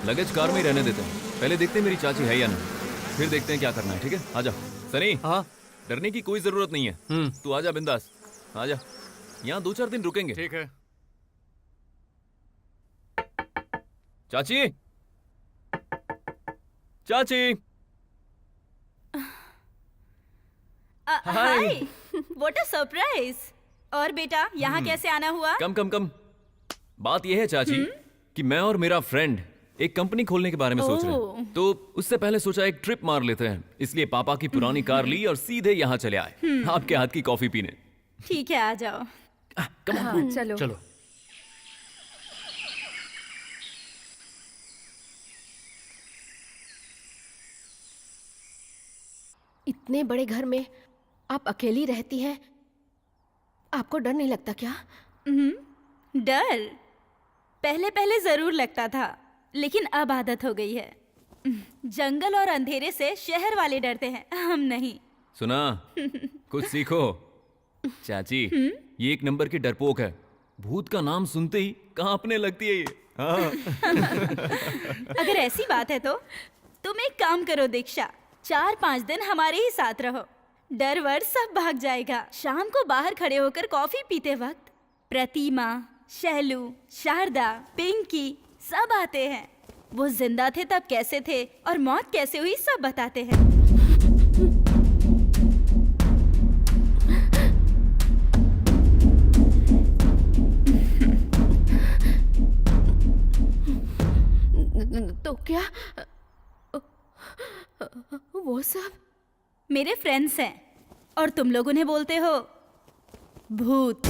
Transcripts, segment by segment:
Luggage car में ही रहने देते हैं। पहले देखते हैं मेरी चाची है या नहीं, फिर देखते हैं क्या करना है। ठीक है, आजा। सनी, हाँ डरने की कोई जरूरत नहीं है। तू आजा बिंदास, आजा। यहाँ 2-4 दिन रुकेंगे। ठीक है। चाची, चाची। हाय, व्हाट अ सरप्राइज। और बेटा यहाँ कैसे आना हुआ? कम। बात यह है चाची कि मैं और मेरा फ्रेंड एक कंपनी खोलने के बारे में सोच रहे हैं। तो उससे पहले सोचा एक ट्रिप मार लेते हैं, इसलिए पापा की पुरानी कार ली और सीधे यहाँ चले आए आपके हाथ की कॉफी पीने। ठीक है, आ जाओ। हाँ, चलो। चलो। इतने बड़े घर में आप अकेली रहती हैं, आपको डर नहीं लगता क्या? डर पहले पहले जरूर लगता था, लेकिन अब आदत हो गई है। जंगल और अंधेरे से शहर वाले डरते हैं, हम नहीं। सुना, कुछ सीखो। चाची, ये एक नंबर की डरपोक है। भूत का नाम सुनते ही कांपने लगती है ये। हाँ। अगर ऐसी बात है तो तुम एक काम करो दीक्षा, 4-5 दिन हमारे ही साथ रहो, डर वर सब भाग जाएगा। शाम को बाहर खड़े होकर कॉफी पीते वक्त प्रतिमा, शैलू, शारदा, पिंकी सब आते हैं। वो जिंदा थे तब कैसे थे और मौत कैसे हुई सब बताते हैं। तो क्या वो सब? मेरे फ्रेंड्स हैं और तुम लोग उन्हें बोलते हो भूत।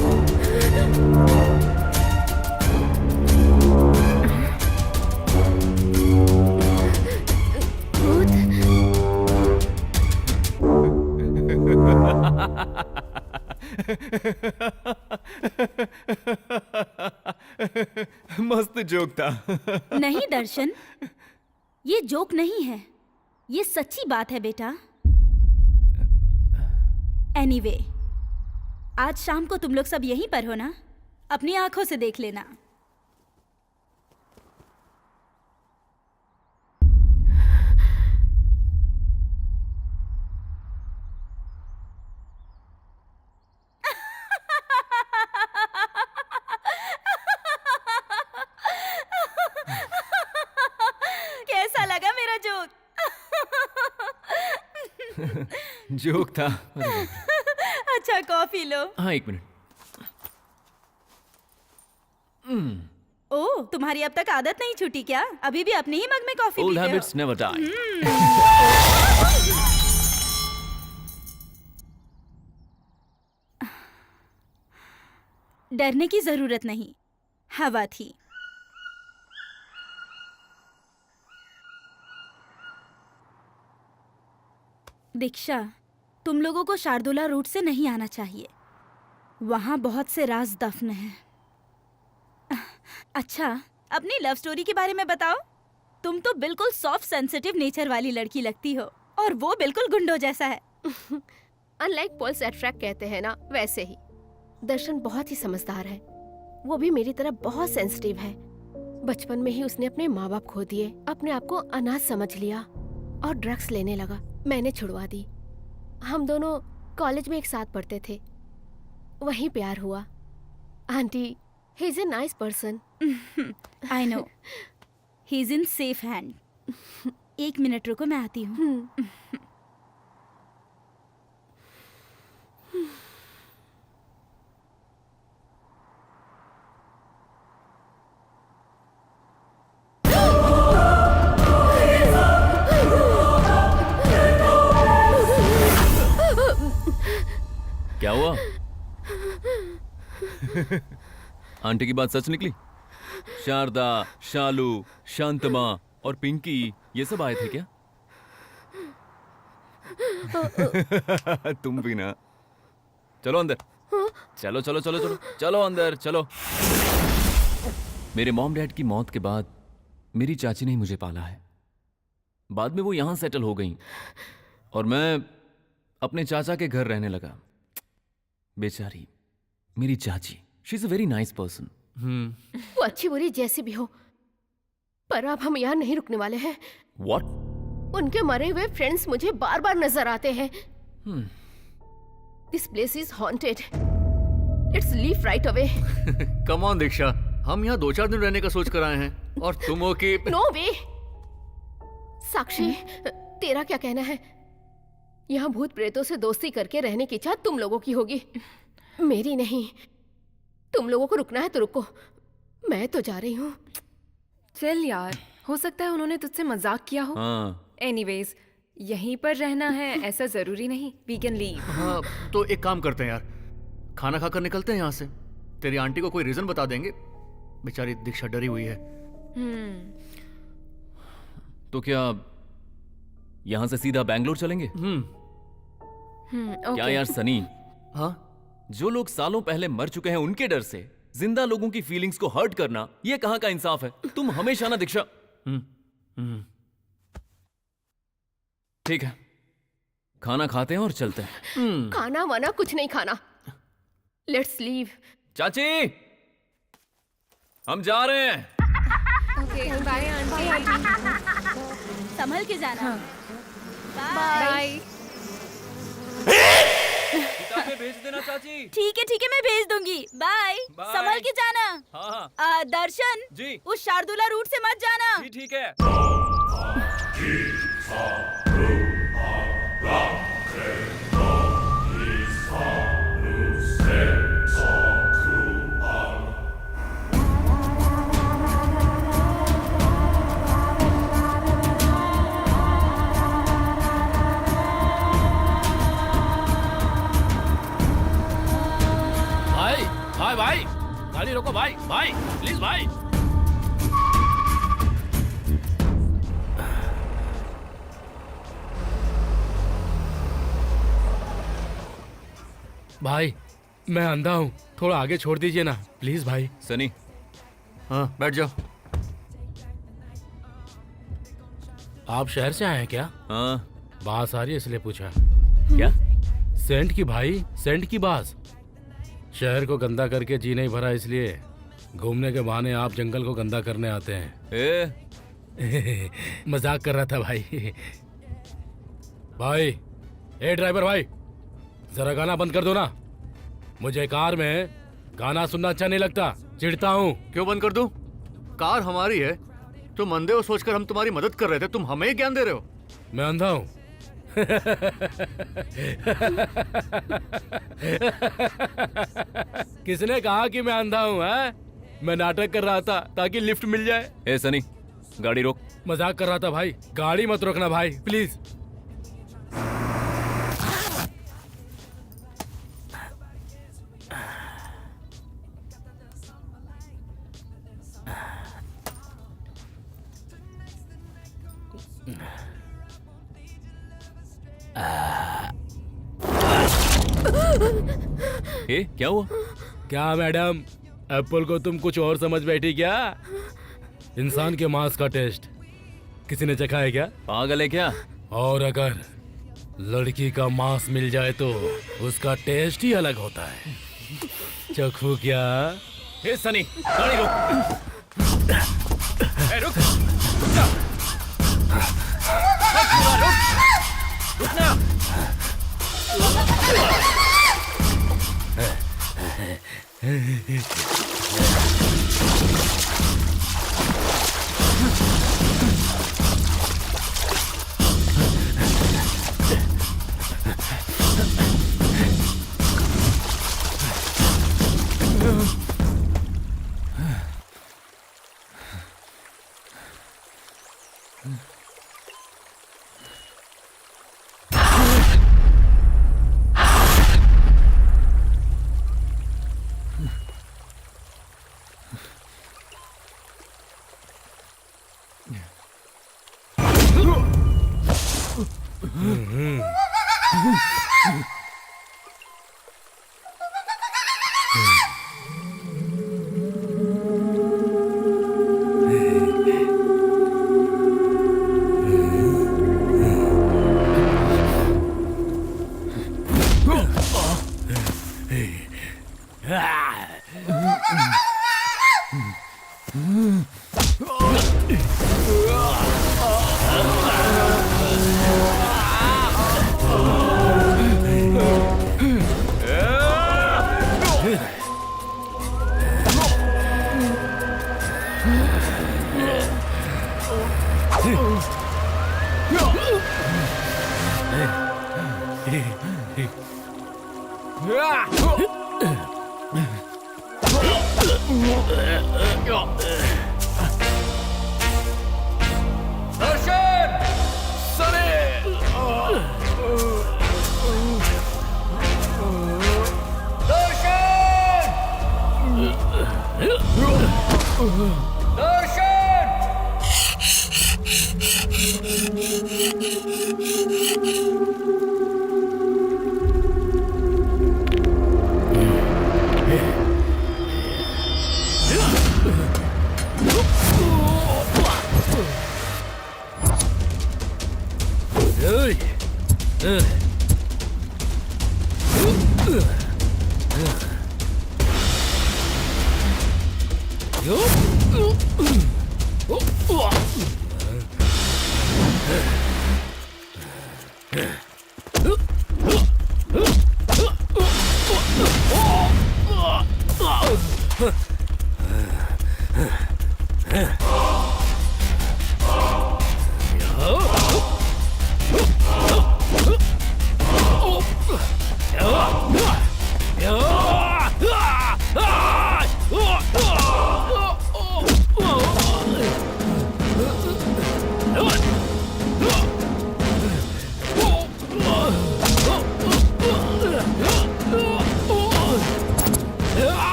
मस्त जोक था। नहीं दर्शन, ये जोक नहीं है, ये सच्ची बात है बेटा। एनीवे, आज शाम को तुम लोग सब यहीं पर हो ना? अपनी आंखों से देख लेना। कैसा लगा मेरा जोक? जोक था। अच्छा, कॉफी लो। हाँ, 1 मिनट। ओह, तुम्हारी अब तक आदत नहीं छूटी क्या? अभी भी अपने ही मग में कॉफी Old पीते हो? habits never die. डरने की जरूरत नहीं, हवा थी। दीक्षा, तुम लोगों को शार्दुला रूट से नहीं आना चाहिए, वहां बहुत से राज दफन हैं। अच्छा, अपनी लव स्टोरी के बारे में बताओ। तुम तो बिल्कुल सॉफ्ट सेंसिटिव नेचर वाली लड़की लगती हो और वो बिल्कुल गुंडो जैसा है। अनलाइक पॉल्स अट्रैक्ट कहते हैं ना, वैसे ही। दर्शन बहुत ही समझदार है, वो भी मेरी तरह बहुत सेंसिटिव है। बचपन में ही उसने अपने माँ बाप खो दिए, अपने आप को अनाथ समझ लिया और ड्रग्स लेने लगा। मैंने छुड़वा दी। हम दोनों कॉलेज में एक साथ पढ़ते थे, वहीं प्यार हुआ। Aunty, he is a nice person. I know, he is in safe hand. 1 minute रुको, मैं आती हूँ। क्या हुआ? आंटी की बात सच निकली? शारदा, शालू, शांतमा और पिंकी ये सब आए थे क्या? तुम भी ना। चलो अंदर। चलो चलो चलो चलो चलो अंदर चलो। मेरे मॉम डैड की मौत के बाद मेरी चाची ने ही मुझे पाला है। बाद में वो यहां सेटल हो गई और मैं अपने चाचा के घर रहने लगा। बेचारी मेरी चाची, she is a very nice person. वो अच्छी बुरी जैसी भी हो, पर अब हम यहाँ नहीं रुकने वाले हैं। व्हाट? उनके मरे हुए फ्रेंड्स मुझे बार बार नजर आते हैं। This place is haunted. Let's leave right away. Come on Diksha, हम यहाँ 2-4 दिन रहने का सोच कर आए हैं और तुम हो कि नो वे। साक्षी, तेरा क्या कहना है? यहाँ भूत प्रेतों से दोस्ती करके रहने की इच्छा तुम लोगों की होगी, मेरी नहीं। तुम लोगों को रुकना है तो रुको, मैं तो जा रही हूँ। चल यार, हो सकता है उन्होंने तुझसे मजाक किया हो। हाँ, एनीवेज, यहीं पर रहना है ऐसा जरूरी नहीं। We can leave. हाँ, तो एक काम करते हैं यार, खाना खाकर निकलते हैं यहाँ से। तेरी आंटी को कोई रीजन बता देंगे, बेचारी दीक्षा डरी हुई है। तो क्या यहाँ से सीधा बैंगलोर चलेंगे? क्या यार सनी, हाँ, जो लोग सालों पहले मर चुके हैं उनके डर से जिंदा लोगों की फीलिंग्स को हर्ट करना, ये कहाँ का इंसाफ है? तुम हमेशा ना दीक्षा। ठीक है, खाना खाते हैं और चलते हैं। खाना वाना कुछ नहीं खाना। Let's leave. चाची, हम जा रहे हैं। Okay, bye aunty. संभल के जाना। बाय। किताबें भेज देना चाची। ठीक है, मैं भेज दूंगी। बाय। बाय। संभल के जाना। हाँ, दर्शन जी। उस शार्दुला रूट से मत जाना। जी ठीक है। भाई गाड़ी रोको भाई, प्लीज भाई। भाई मैं अंधा हूँ, थोड़ा आगे छोड़ दीजिए ना प्लीज भाई। सनी, हाँ, बैठ जाओ। आप शहर से आए हैं क्या? हाँ। बास आ रही है इसलिए पूछा। क्या? सेंट की भाई, सेंट की बास। शहर को गंदा करके जी नहीं भरा, इसलिए घूमने के बहाने आप जंगल को गंदा करने आते हैं। मजाक कर रहा था भाई। भाई, ए ड्राइवर भाई, जरा गाना बंद कर दो ना। मुझे कार में गाना सुनना अच्छा नहीं लगता, चिढ़ता हूँ। क्यों बंद कर दूं? कार हमारी है, तुम अंधे हो सोचकर हम तुम्हारी मदद कर रहे थे, तुम हमें ही ज्ञान दे रहे हो। मैं अंधा हूँ। किसने कहा कि मैं अंधा हूँ? मैं नाटक कर रहा था ताकि लिफ्ट मिल जाए। ए सनी, गाड़ी रोक। मजाक कर रहा था भाई, गाड़ी मत रोकना भाई प्लीज। ए, क्या हुआ? क्या मैडम, एप्पल को तुम कुछ और समझ बैठी क्या? इंसान के मांस का टेस्ट किसी ने चखा है क्या? पागल है क्या? और अगर लड़की का मांस मिल जाए तो उसका टेस्ट ही अलग होता है। चखू क्या? ए सनी, गाड़ी रोक। ए, रुक जा। रुकना।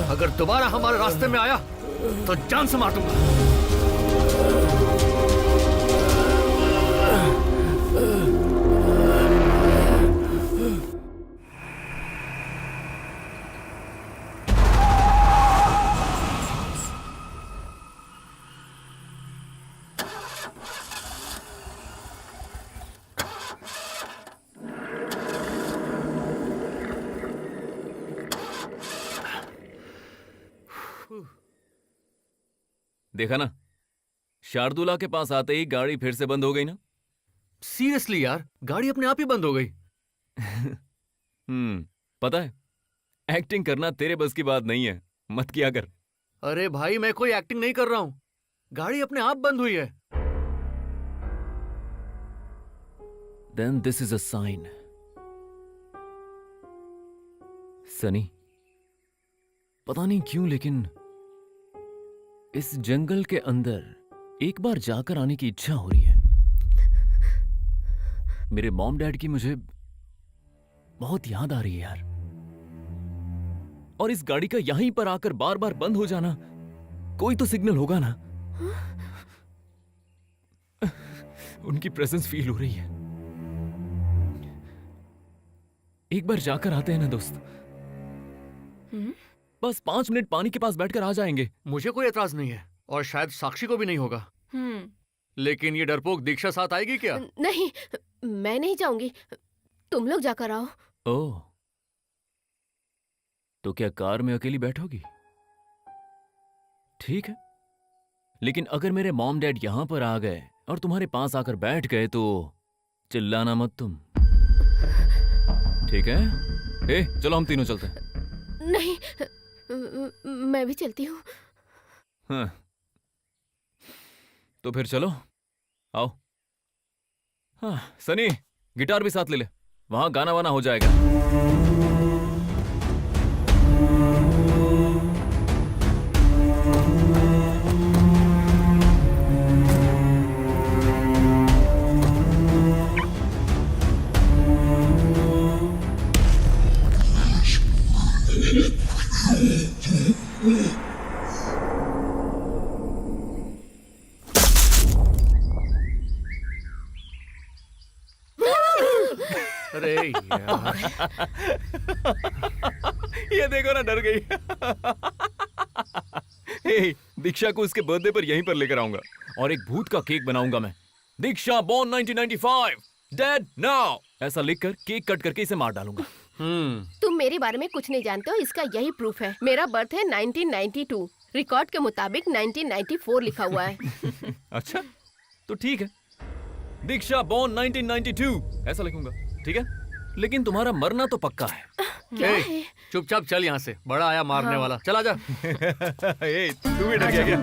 अगर दोबारा हमारे रास्ते में आया तो जान से मार दूंगा। देखा ना, शार्दुला के पास आते ही गाड़ी फिर से बंद हो गई ना। सीरियसली यार, गाड़ी अपने आप ही बंद हो गई। पता है, एक्टिंग करना तेरे बस की बात नहीं है, मत किया कर। अरे भाई, मैं कोई एक्टिंग नहीं कर रहा हूं, गाड़ी अपने आप बंद हुई है। Then this is a sign. Sunny, पता नहीं क्यों लेकिन इस जंगल के अंदर एक बार जाकर आने की इच्छा हो रही है। मेरे मॉम डैड की मुझे बहुत याद आ रही है यार। और इस गाड़ी का यहीं पर आकर बार बार बंद हो जाना, कोई तो सिग्नल होगा ना। उनकी प्रेजेंस फील हो रही है। एक बार जाकर आते हैं ना दोस्त। बस 5 मिनट पानी के पास बैठकर आ जाएंगे। मुझे कोई एतराज नहीं है, और शायद साक्षी को भी नहीं होगा। लेकिन ये डरपोक दीक्षा साथ आएगी क्या? नहीं, मैं नहीं जाऊंगी, तुम लोग जाकर आओ। ओह, तो क्या कार में अकेली बैठोगी? ठीक है, लेकिन अगर मेरे मॉम डैड यहां पर आ गए और तुम्हारे पास आकर बैठ गए तो चिल्लाना मत तुम, ठीक है? ए, चलो हम तीनों चलते हैं। नहीं, मैं भी चलती हूँ। हाँ, तो फिर चलो, आओ। हाँ, सनी, गिटार भी साथ ले ले, वहां गाना वाना हो जाएगा। अरे यार, ये देखो ना, डर गई। हे, दीक्षा को उसके बर्थडे पर यहीं पर लेकर आऊंगा और एक भूत का केक बनाऊंगा मैं। दीक्षा बोर्न 1995, डेड नाउ, ऐसा लिखकर केक कट करके इसे मार डालूंगा। तुम मेरे बारे में कुछ नहीं जानते हो, इसका यही प्रूफ है। मेरा बर्थ है 1992, रिकॉर्ड के मुताबिक 1994 लिखा हुआ है। अच्छा, तो ठीक है, दीक्षा बॉर्न 1992 ऐसा लिखूंगा, ठीक है। लेकिन तुम्हारा मरना तो पक्का है। क्या ए, है? चुपचाप चल यहाँ से, बड़ा आया मारने वाला। चला जा। ए, तू भी डर गया क्या?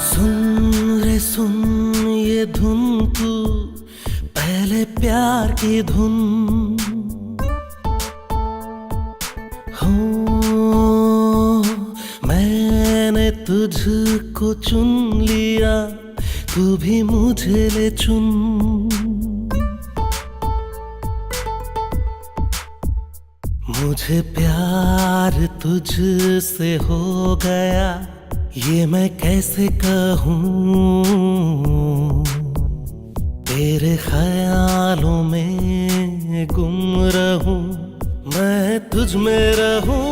सुन रे सुन ये धुन तू, पहले प्यार की धुन हो। मैंने तुझको चुन लिया, तू भी मुझे ले चुन। मुझे प्यार तुझसे हो गया, ये मैं कैसे कहूँ। तेरे ख्यालों में गुम रहूं, मैं तुझ में रहूं।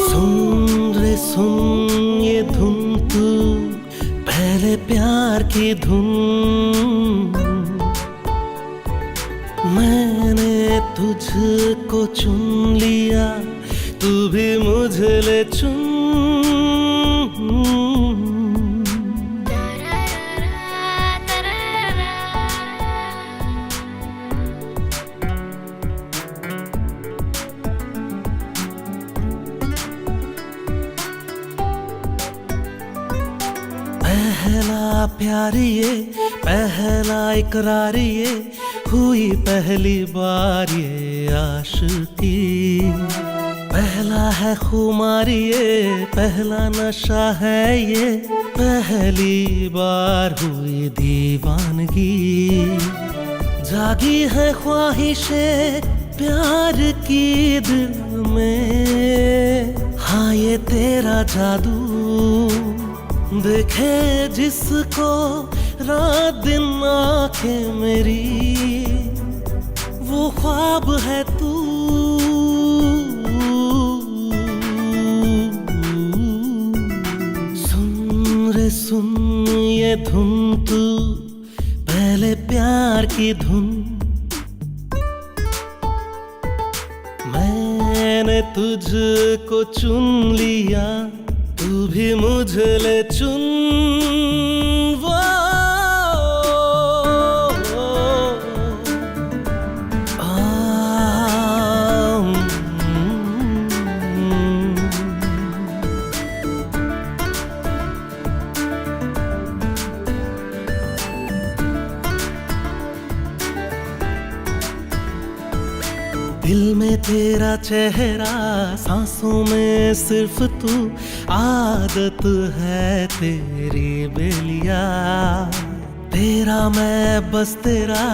सुन रे सुन ये धुन तू, पहले प्यार की धुन। मैंने तुझको चुन लिया, तू भी मुझे ले चुन। पहला प्यार ये, पहला इकरार ये, हुई पहली बार ये आशिकी। पहला है खुमार ये, पहला नशा है ये, पहली बार हुई दीवानगी। जागी है ख्वाहिशें प्यार की दिल में, हाँ ये तेरा जादू। देखे जिसको रात दिन आंखें मेरी, वो ख्वाब है तू। सुन रे सुन ये धुन तू, पहले प्यार की धुन। मैंने तुझको चुन लिया, तू भी मुझे ले चुन। दिल में तेरा चेहरा, सांसों में सिर्फ तू। आदत है तेरी बेलिया, तेरा मैं बस तेरा।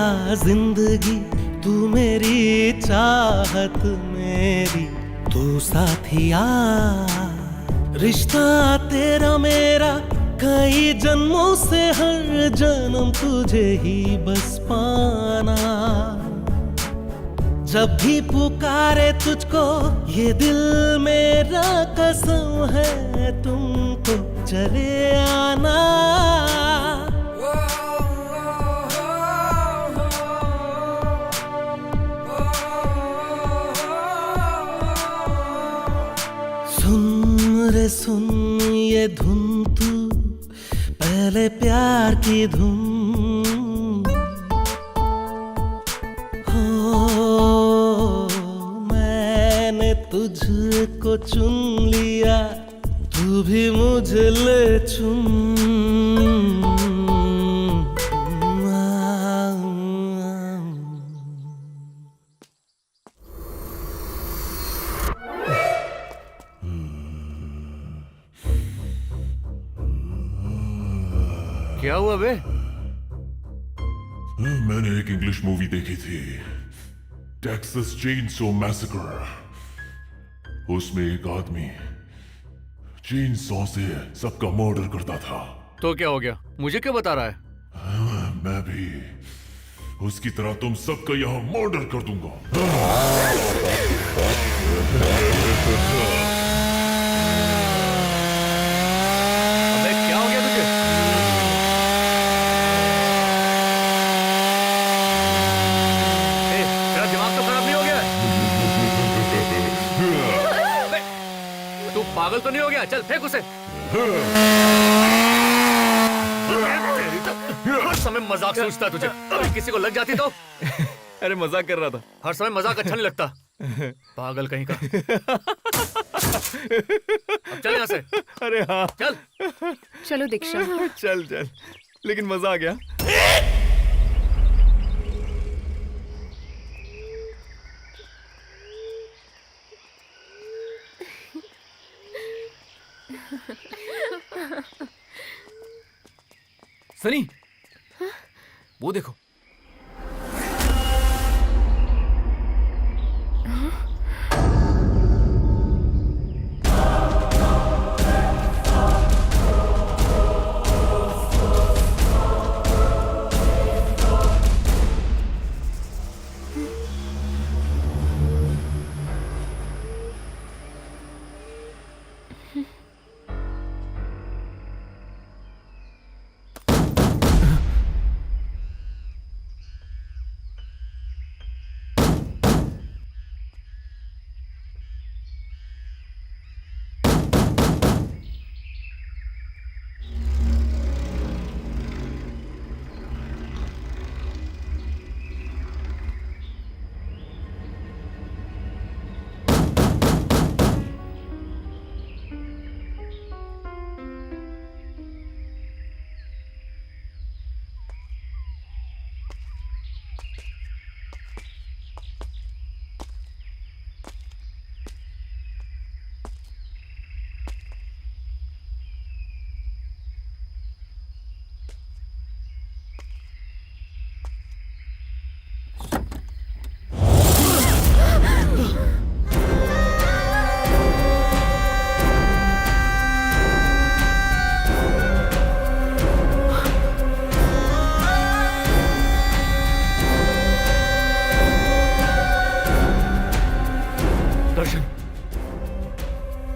जिंदगी तू मेरी, चाहत मेरी तू साथिया। रिश्ता तेरा मेरा कई जन्मों से, हर जन्म तुझे ही बस पाना। जब भी पुकारे तुझको ये दिल मेरा, कसम है तुमको चले आना। सुन रे सुन ये धुन तू, पहले प्यार की धुन। तुझको चुन लिया, तू भी मुझे ले चुन। क्या हुआ बे? मैंने एक इंग्लिश मूवी देखी थी, टेक्सास चेनसो मैसेकर। उसमें एक आदमी चेन सॉ से सबका मर्डर करता था। तो क्या हो गया? मुझे क्यों बता रहा है? मैं भी उसकी तरह तुम सबका यहाँ मर्डर कर दूंगा। अबे क्या हो गया तुझे? तेरा दिमाग तो खराब नहीं हो गया? अबे, तू पागल तो नहीं हो गया? चल फेंक उसे। हर समय मजाक सोचता है तुझे। अभी किसी को लग जाती तो? अरे मजाक कर रहा था। हर समय मजाक अच्छा नहीं लगता। पागल कहीं का। अब चल यहाँ से। अरे हाँ चल। चलो दीक्षा। चल चल, लेकिन मजा आ गया। सनी, वो देखो।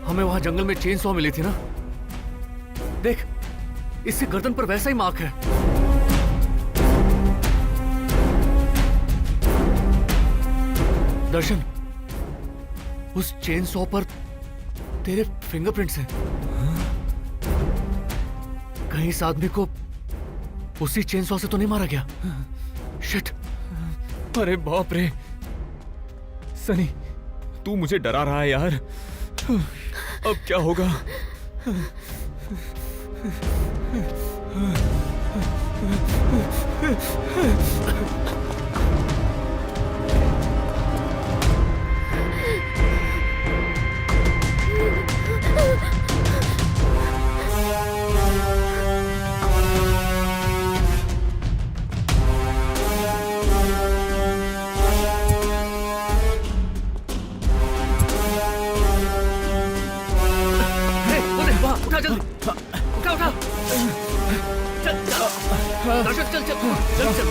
हमें वहां जंगल में चेन सॉ मिली थी ना? देख, इससे गर्दन पर वैसा ही मार्क है। दर्शन, उस चेन सॉ पर तेरे फिंगरप्रिंट्स हैं। कहीं इस आदमी को उसी चेन सॉ से तो नहीं मारा गया? शिट। अरे बाप रे सनी, तू मुझे डरा रहा है यार। अब क्या होगा? उठा जल्दी, उठा उठा। चल चल दर्शक, चल चल चल चल।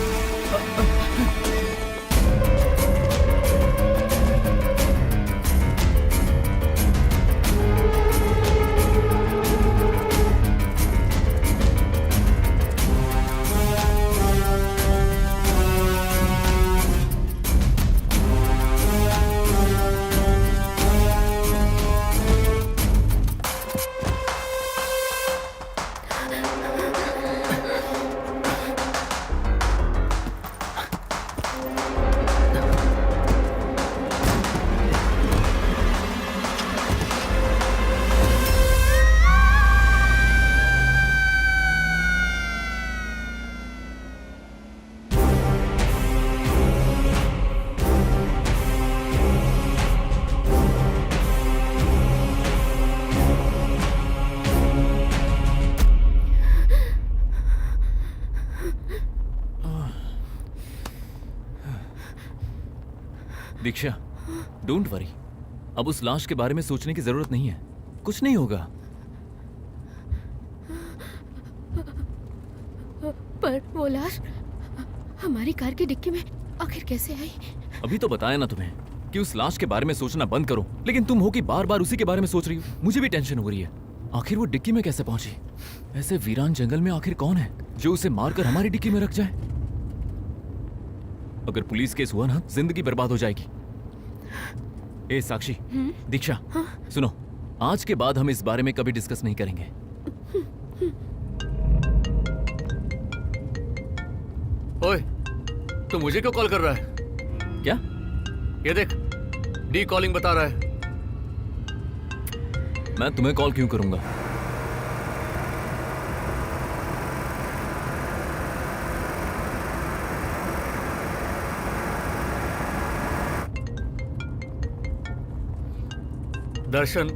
दीक्षा, डोंट वरी। अब उस लाश के बारे में सोचने की जरूरत नहीं है। कुछ नहीं होगा। पर वो लाश हमारी कार की डिक्की में आखिर कैसे आई? अभी तो बताया ना तुम्हें कि उस लाश के बारे में सोचना बंद करो, लेकिन तुम हो कि बार बार उसी के बारे में सोच रही हो। मुझे भी टेंशन हो रही है, आखिर वो डिक्की में कैसे पहुंची? ऐसे वीरान जंगल में आखिर कौन है जो उसे मारकर हमारी डिक्की में रख जाए? अगर पुलिस केस हुआ ना, जिंदगी बर्बाद हो जाएगी। ए साक्षी, दीक्षा, सुनो, आज के बाद हम इस बारे में कभी डिस्कस नहीं करेंगे। ओए, तू मुझे क्यों कॉल कर रहा है? क्या? ये देख, डी कॉलिंग बता रहा है। मैं तुम्हें कॉल क्यों करूंगा? दर्शन,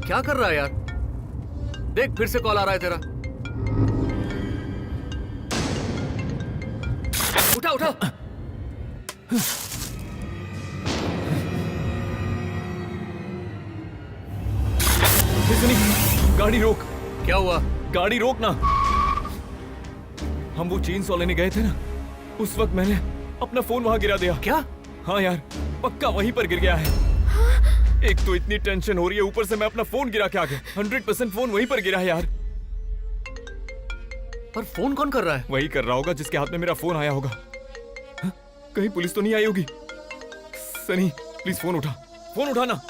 क्या कर रहा है यार? देख, फिर से कॉल आ रहा है तेरा। उठा उठा। सुनी, गाड़ी रोक। क्या हुआ? गाड़ी रोक ना। हम वो चेन सॉ लेने गए थे ना, उस वक्त मैंने अपना फोन वहां गिरा दिया। क्या? हाँ यार, पक्का वहीं पर गिर गया है। एक तो इतनी टेंशन हो रही है, ऊपर से मैं अपना फोन गिरा के आ गया। 100% फोन वहीं पर गिरा है यार। पर फोन कौन कर रहा है? वही कर रहा होगा जिसके हाथ में मेरा फोन आया होगा। हाँ? कहीं पुलिस तो नहीं आई होगी? सनी, प्लीज फोन उठा, फोन उठा ना।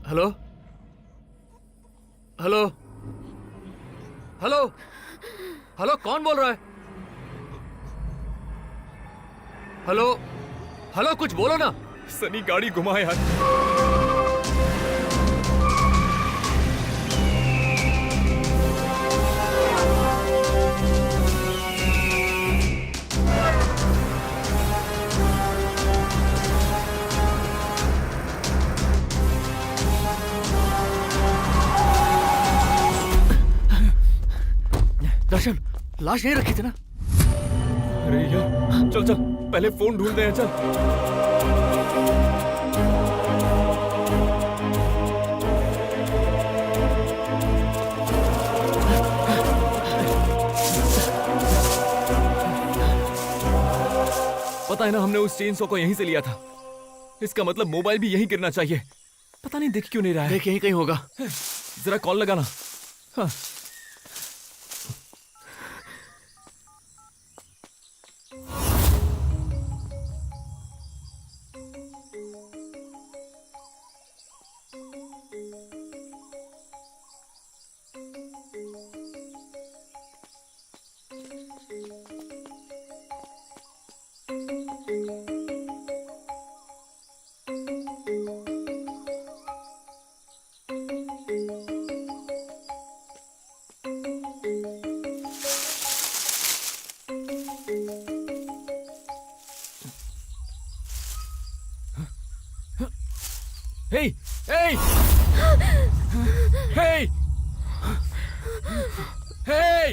हेलो हेलो हेलो हेलो, कौन बोल रहा है? हेलो हेलो, कुछ बोलो ना। सनी, गाड़ी घुमा यार। दर्शन, लाश यहीं रखी थी ना? अरे यार, चल चल, पहले फोन ढूंढते हैं, चल। पता है ना, हमने उस चेन सॉ को यहीं से लिया था। इसका मतलब मोबाइल भी यहीं गिरना चाहिए। पता नहीं दिख क्यों नहीं रहा है। देख, यहीं कहीं होगा। जरा कॉल लगाना। हाँ। Hey! Hey! Hey! Hey!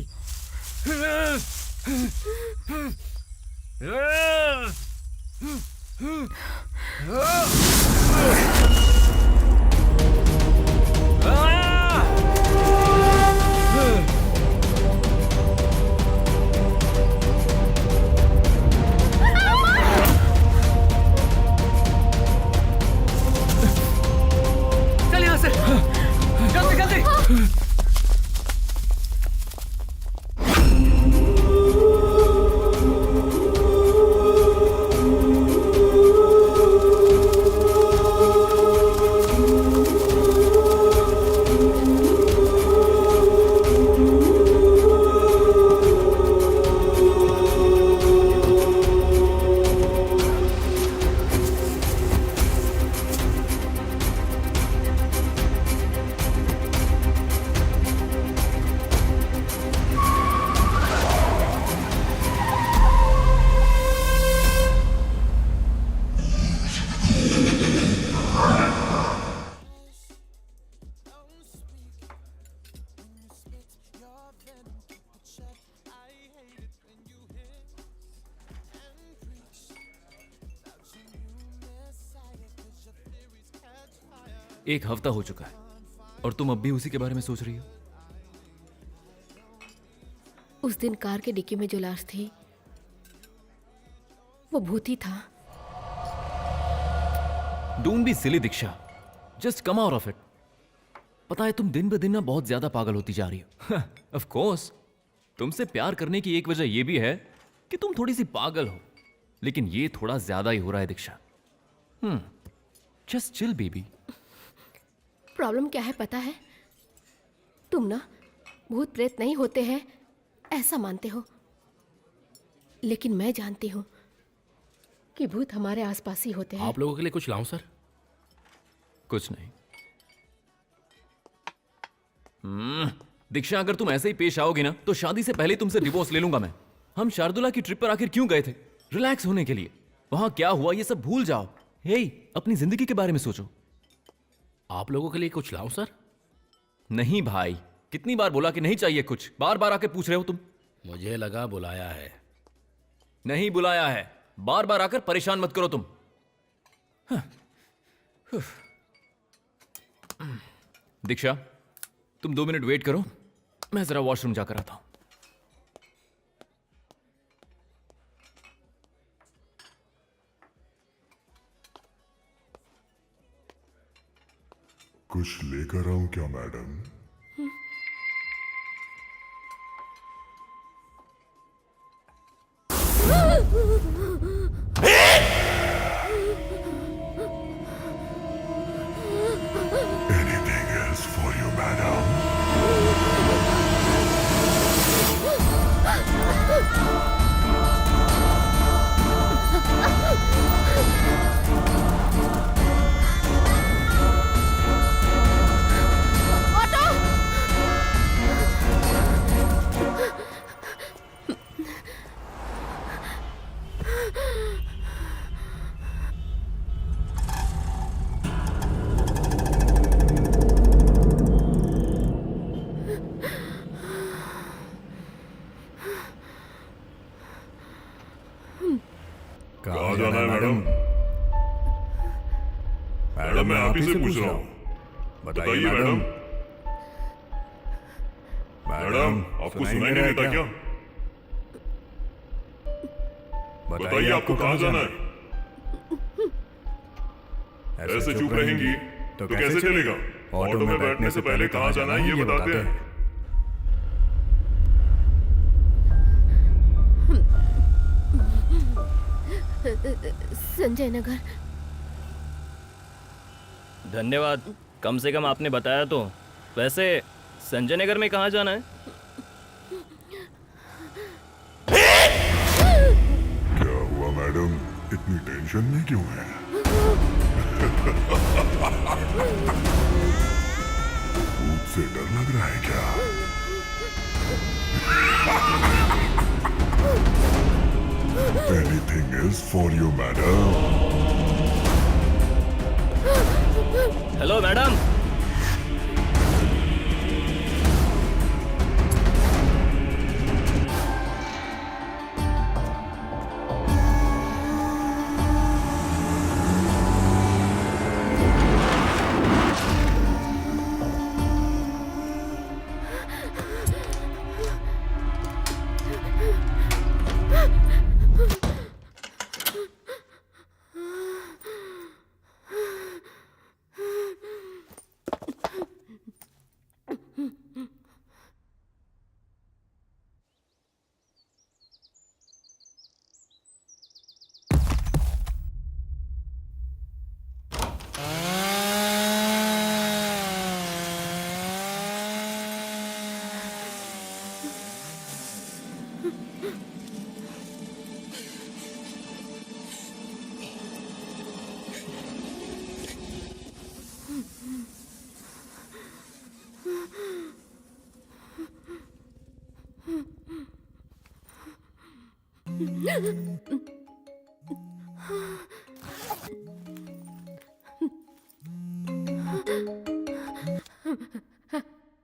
चल यहाँ से, जल्दी जल्दी। एक हफ्ता हो चुका है और तुम अब भी उसी के बारे में सोच रही हो। उस दिन कार के डिक्की में जो लाश थी वो भूत ही था। Don't be silly Diksha, just come out of it. पता है तुम दिन ब दिन ना बहुत ज्यादा पागल होती जा रही हो। ऑफ कोर्स तुमसे प्यार करने की एक वजह यह भी है कि तुम थोड़ी सी पागल हो, लेकिन ये थोड़ा ज्यादा ही हो रहा है Diksha. Just chill baby. Problem क्या है पता है? तुम ना भूत प्रेत नहीं होते हैं ऐसा मानते हो, लेकिन मैं जानती हूँ कि भूत हमारे आसपास ही होते हैं। आप लोगों के लिए कुछ लाऊं सर? कुछ नहीं। दीक्षा, अगर तुम ऐसे ही पेश आओगी ना तो शादी से पहले ही तुमसे डिवोर्स ले लूंगा मैं। हम शार्दुला की ट्रिप पर आखिर क्यों गए थे? रिलैक्स होने के लिए। वहां क्या हुआ ये सब भूल जाओ। हे, अपनी जिंदगी के बारे में सोचो। आप लोगों के लिए कुछ लाऊं सर? नहीं भाई, कितनी बार बोला कि नहीं चाहिए कुछ, बार बार आके पूछ रहे हो तुम। मुझे लगा बुलाया है। नहीं बुलाया है, बार बार आकर परेशान मत करो तुम। दीक्षा, तुम 2 मिनट वेट करो, मैं जरा वॉशरूम जाकर आता हूं। कुछ लेकर आऊं क्या madam? Anything else for you, madam? कहाँ जाना है मैडम? मैडम, मैं आप ही से पूछ रहा हूँ। बताइए मैडम। मैडम, आपको सुनाई नहीं देता क्या? बताइए आपको कहाँ जाना है? ऐसे चुप रहेंगी तो कैसे चलेगा? ऑटो में बैठने से पहले कहाँ जाना है ये बताते हैं। संजय नगर। धन्यवाद, कम से कम आपने बताया तो। वैसे संजय नगर में कहाँ जाना है? क्या हुआ मैडम, इतनी टेंशन में क्यों है? भूत से डर लग रहा है क्या? Anything is for you, madam. Hello madam.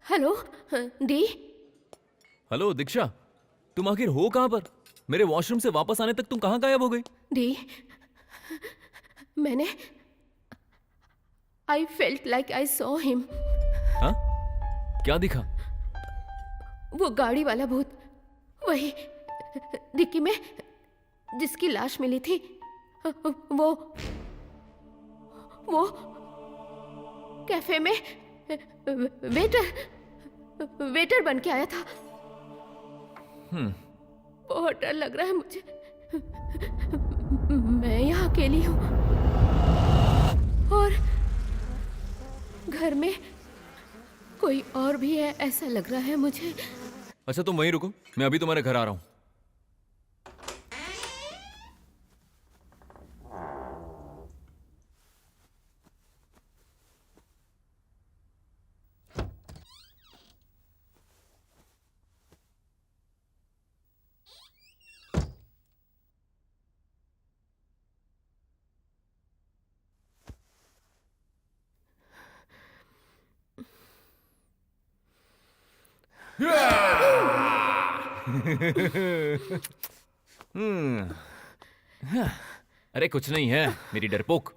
Hello डी। हेलो दीक्षा, तुम आखिर हो कहां पर? मेरे वॉशरूम से वापस आने तक तुम कहां गायब हो गई? डी, मैंने I felt like I saw him. हाँ? क्या दिखा? वो गाड़ी वाला भूत, वही डिक्की में जिसकी लाश मिली थी वो कैफे में वेटर बन के आया था। बहुत डर लग रहा है मुझे। मैं यहाँ अकेली हूँ और घर में कोई और भी है ऐसा लग रहा है मुझे। अच्छा तुम वहीं रुको, मैं अभी तुम्हारे घर आ रहा हूँ। अरे कुछ नहीं है मेरी डरपोक।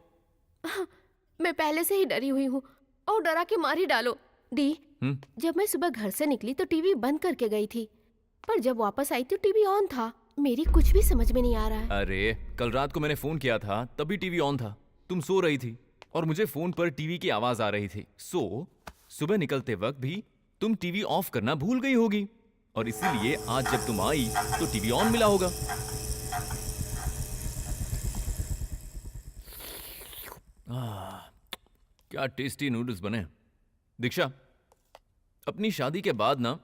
मैं पहले से ही डरी हुई हूँ और डरा के मार ही डालो। डी, जब मैं सुबह घर से निकली तो टीवी बंद करके गई थी, पर जब वापस आई तो टीवी ऑन था। मेरी कुछ भी समझ में नहीं आ रहा है। अरे कल रात को मैंने फोन किया था तभी टीवी ऑन था, तुम सो रही थी और मुझे फोन पर टीवी की आवाज आ रही थी। सो सुबह निकलते वक्त भी तुम टीवी ऑफ करना भूल गई होगी और इसीलिए आज जब तुम आई तो टीवी ऑन मिला होगा। क्या टेस्टी नूडल्स बने। दीक्षा, अपनी शादी के बाद ना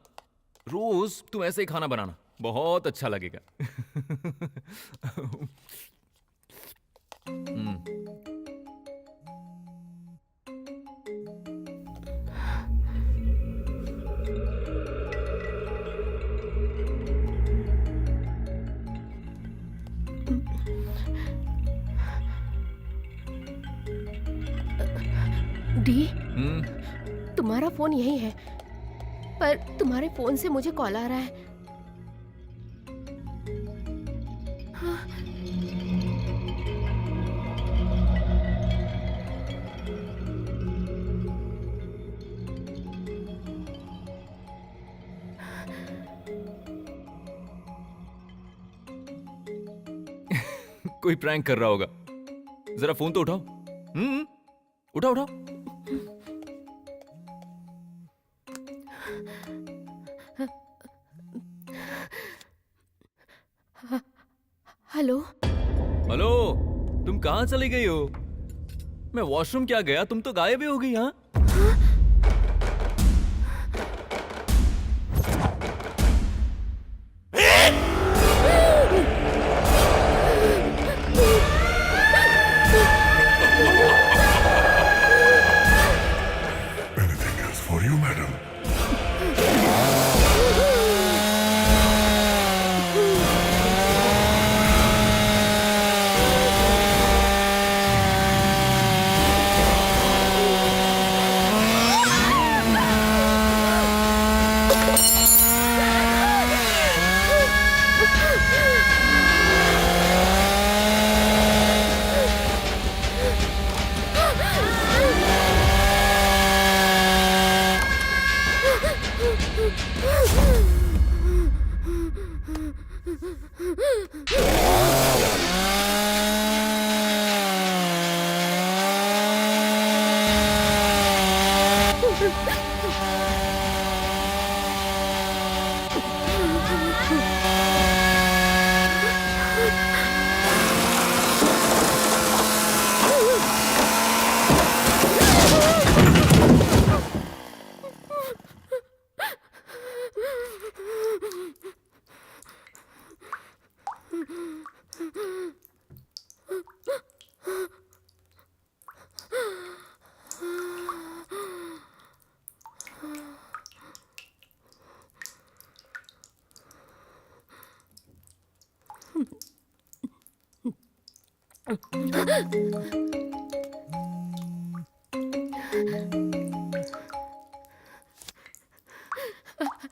रोज तुम ऐसे ही खाना बनाना, बहुत अच्छा लगेगा। डी, तुम्हारा फोन यही है, पर तुम्हारे फोन से मुझे कॉल आ रहा है। कोई प्रैंक कर रहा होगा। जरा फोन तो उठाओ। उठाओ उठाओ। हेलो हेलो, तुम कहाँ चली गई हो? मैं वॉशरूम क्या गया, तुम तो गायब ही हो गई। हाँ Anything else for you, madam?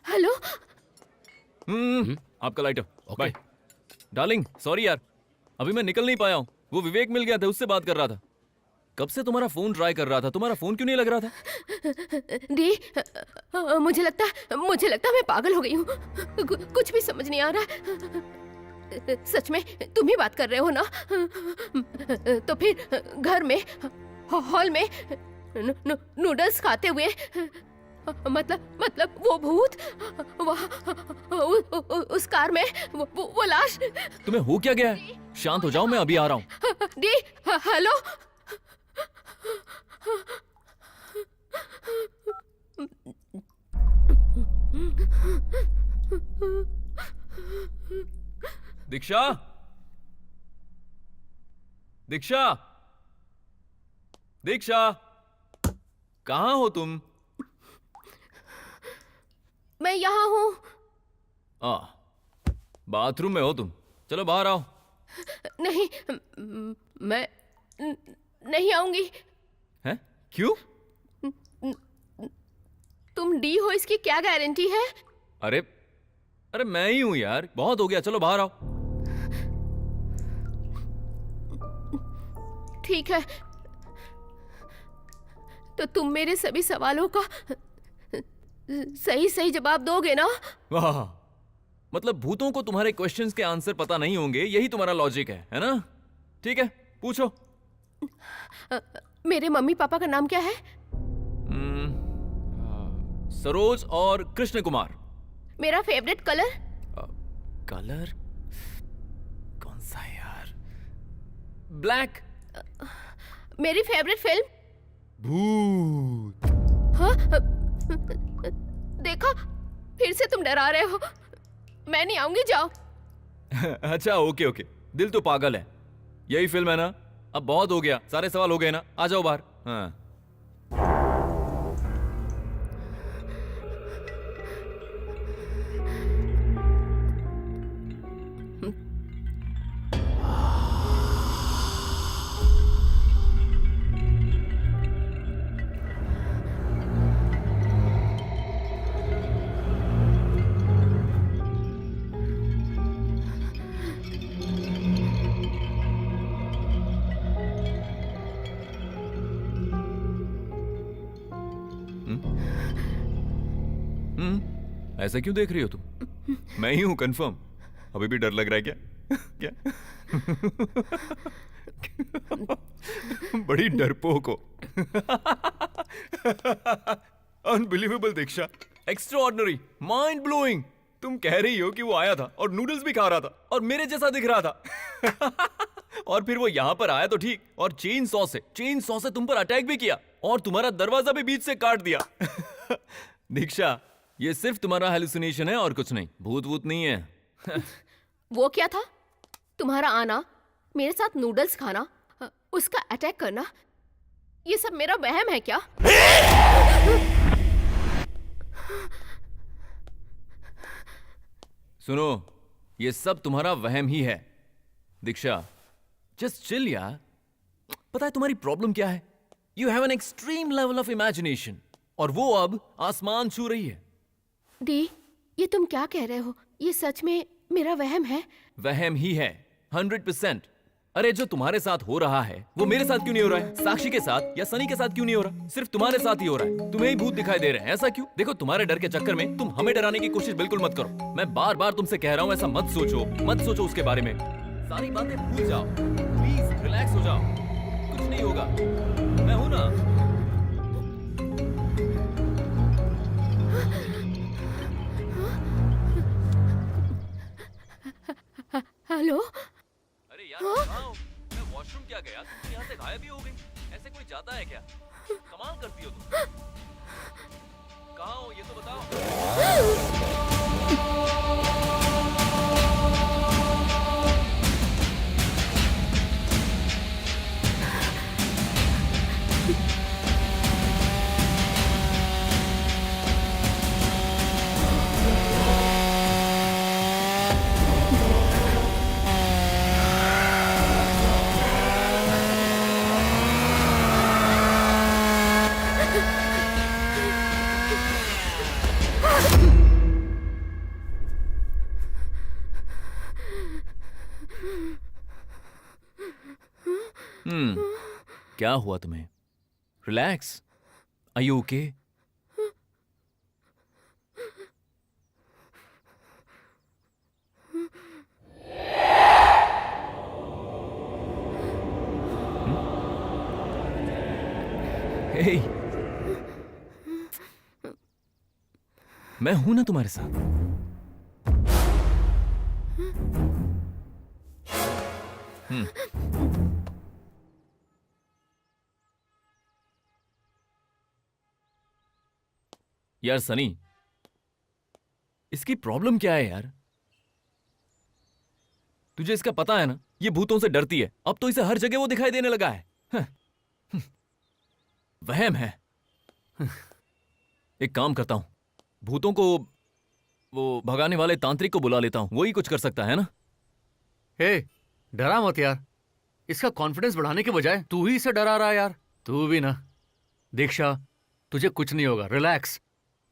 Hello. आपका लाइटर। बाय डार्लिंग, सॉरी यार, अभी मैं निकल नहीं पाया हूँ। वो विवेक मिल गया था, उससे बात कर रहा था। कब से तुम्हारा फोन ट्राई कर रहा था, तुम्हारा फोन क्यों नहीं लग रहा था? डी, मुझे लगता मैं पागल हो गई हूँ। कुछ भी समझ नहीं आ रहा। सच में तुम ही बात कर रहे हो ना? तो फिर घर में हॉल में नूडल्स खाते हुए मतलब वो भूत उस कार में वो लाश। तुम्हें हो क्या गया है? शांत हो जाओ, मैं अभी आ रहा हूँ। D hello. दीक्षा, दीक्षा, दीक्षा, कहाँ हो तुम? मैं यहाँ हूँ। बाथरूम में हो तुम? चलो बाहर आओ। नहीं, मैं नहीं आऊंगी। हैं? क्यों? तुम डी हो इसकी क्या गारंटी है? अरे अरे मैं ही हूं यार, बहुत हो गया, चलो बाहर आओ। ठीक है, तो तुम मेरे सभी सवालों का सही सही जवाब दोगे ना? वाह, मतलब भूतों को तुम्हारे क्वेश्चंस के आंसर पता नहीं होंगे, यही तुम्हारा लॉजिक है ना? ठीक है, पूछो। मेरे मम्मी पापा का नाम क्या है? सरोज और कृष्ण कुमार। मेरा फेवरेट कलर? कलर कौन सा है यार? ब्लैक। मेरी फेवरेट फिल्म? भूत। हाँ? देखा, फिर से तुम डरा रहे हो। मैं नहीं आऊंगी, जाओ। अच्छा ओके ओके, दिल तो पागल है, यही फिल्म है ना? अब बहुत हो गया, सारे सवाल हो गए ना, आ जाओ बाहर। हाँ। ऐसा क्यों देख रही हो तुम? मैं ही हूं कंफर्म। अभी भी डर लग रहा है क्या? क्या? बड़ी डरपोक हो। अनबिलीवेबल दीक्षा, एक्स्ट्राऑर्डिनरी, माइंड ब्लोइंग। तुम कह रही हो कि वो आया था और नूडल्स भी खा रहा था और मेरे जैसा दिख रहा था। और फिर वो यहां पर आया तो ठीक, और चेन सॉ से तुम पर अटैक भी किया और तुम्हारा दरवाजा भी बीच से काट दिया। दीक्षा, ये सिर्फ तुम्हारा हेलुसिनेशन है और कुछ नहीं, भूत वूत नहीं है। वो क्या था? तुम्हारा आना, मेरे साथ नूडल्स खाना, उसका अटैक करना, ये सब मेरा वहम है क्या? सुनो, ये सब तुम्हारा वहम ही है। दीक्षा, जस्ट चिल यार। पता है तुम्हारी प्रॉब्लम क्या है? You have an extreme level of imagination, और वो अब आसमान छू रही है। डी, ये तुम क्या कह रहे हो? ये सच में मेरा वहम है? वहम ही है, 100%। अरे जो तुम्हारे साथ हो रहा है वो मेरे साथ क्यों नहीं हो रहा है? साक्षी के साथ या सनी के साथ क्यों नहीं हो रहा? सिर्फ तुम्हारे साथ ही हो रहा है। तुम्हें ही भूत दिखाई दे रहे हैं, ऐसा क्यों? देखो, तुम्हारे डर के चक्कर में तुम हमें डराने की कोशिश बिल्कुल मत करो। मैं बार बार तुमसे कह रहा हूँ, ऐसा मत सोचो उसके बारे में। सारी बातें भूल जाओ, प्लीज रिलैक्स हो जाओ, कुछ नहीं होगा, मैं हूं ना। हेलो? अरे यार, कहाँ हो? मैं वॉशरूम क्या गया, तुम यहाँ से गायब ही हो गई। ऐसे कोई जाता है क्या? कमाल करती हो तुम। कहाँ हो ये तो बताओ। क्या हुआ तुम्हें? Relax, are you okay? मैं हूं ना तुम्हारे साथ। यार सनी, इसकी प्रॉब्लम क्या है यार? तुझे इसका पता है ना, ये भूतों से डरती है। अब तो इसे हर जगह वो दिखाई देने लगा है। वहम है। एक काम करता हूं, भूतों को वो भगाने वाले तांत्रिक को बुला लेता हूं, वही कुछ कर सकता है ना। हे, डरा मत यार। इसका कॉन्फिडेंस बढ़ाने के बजाय तू ही इसे डरा रहा है यार। तू भी ना। दीक्षा, तुझे कुछ नहीं होगा, रिलैक्स।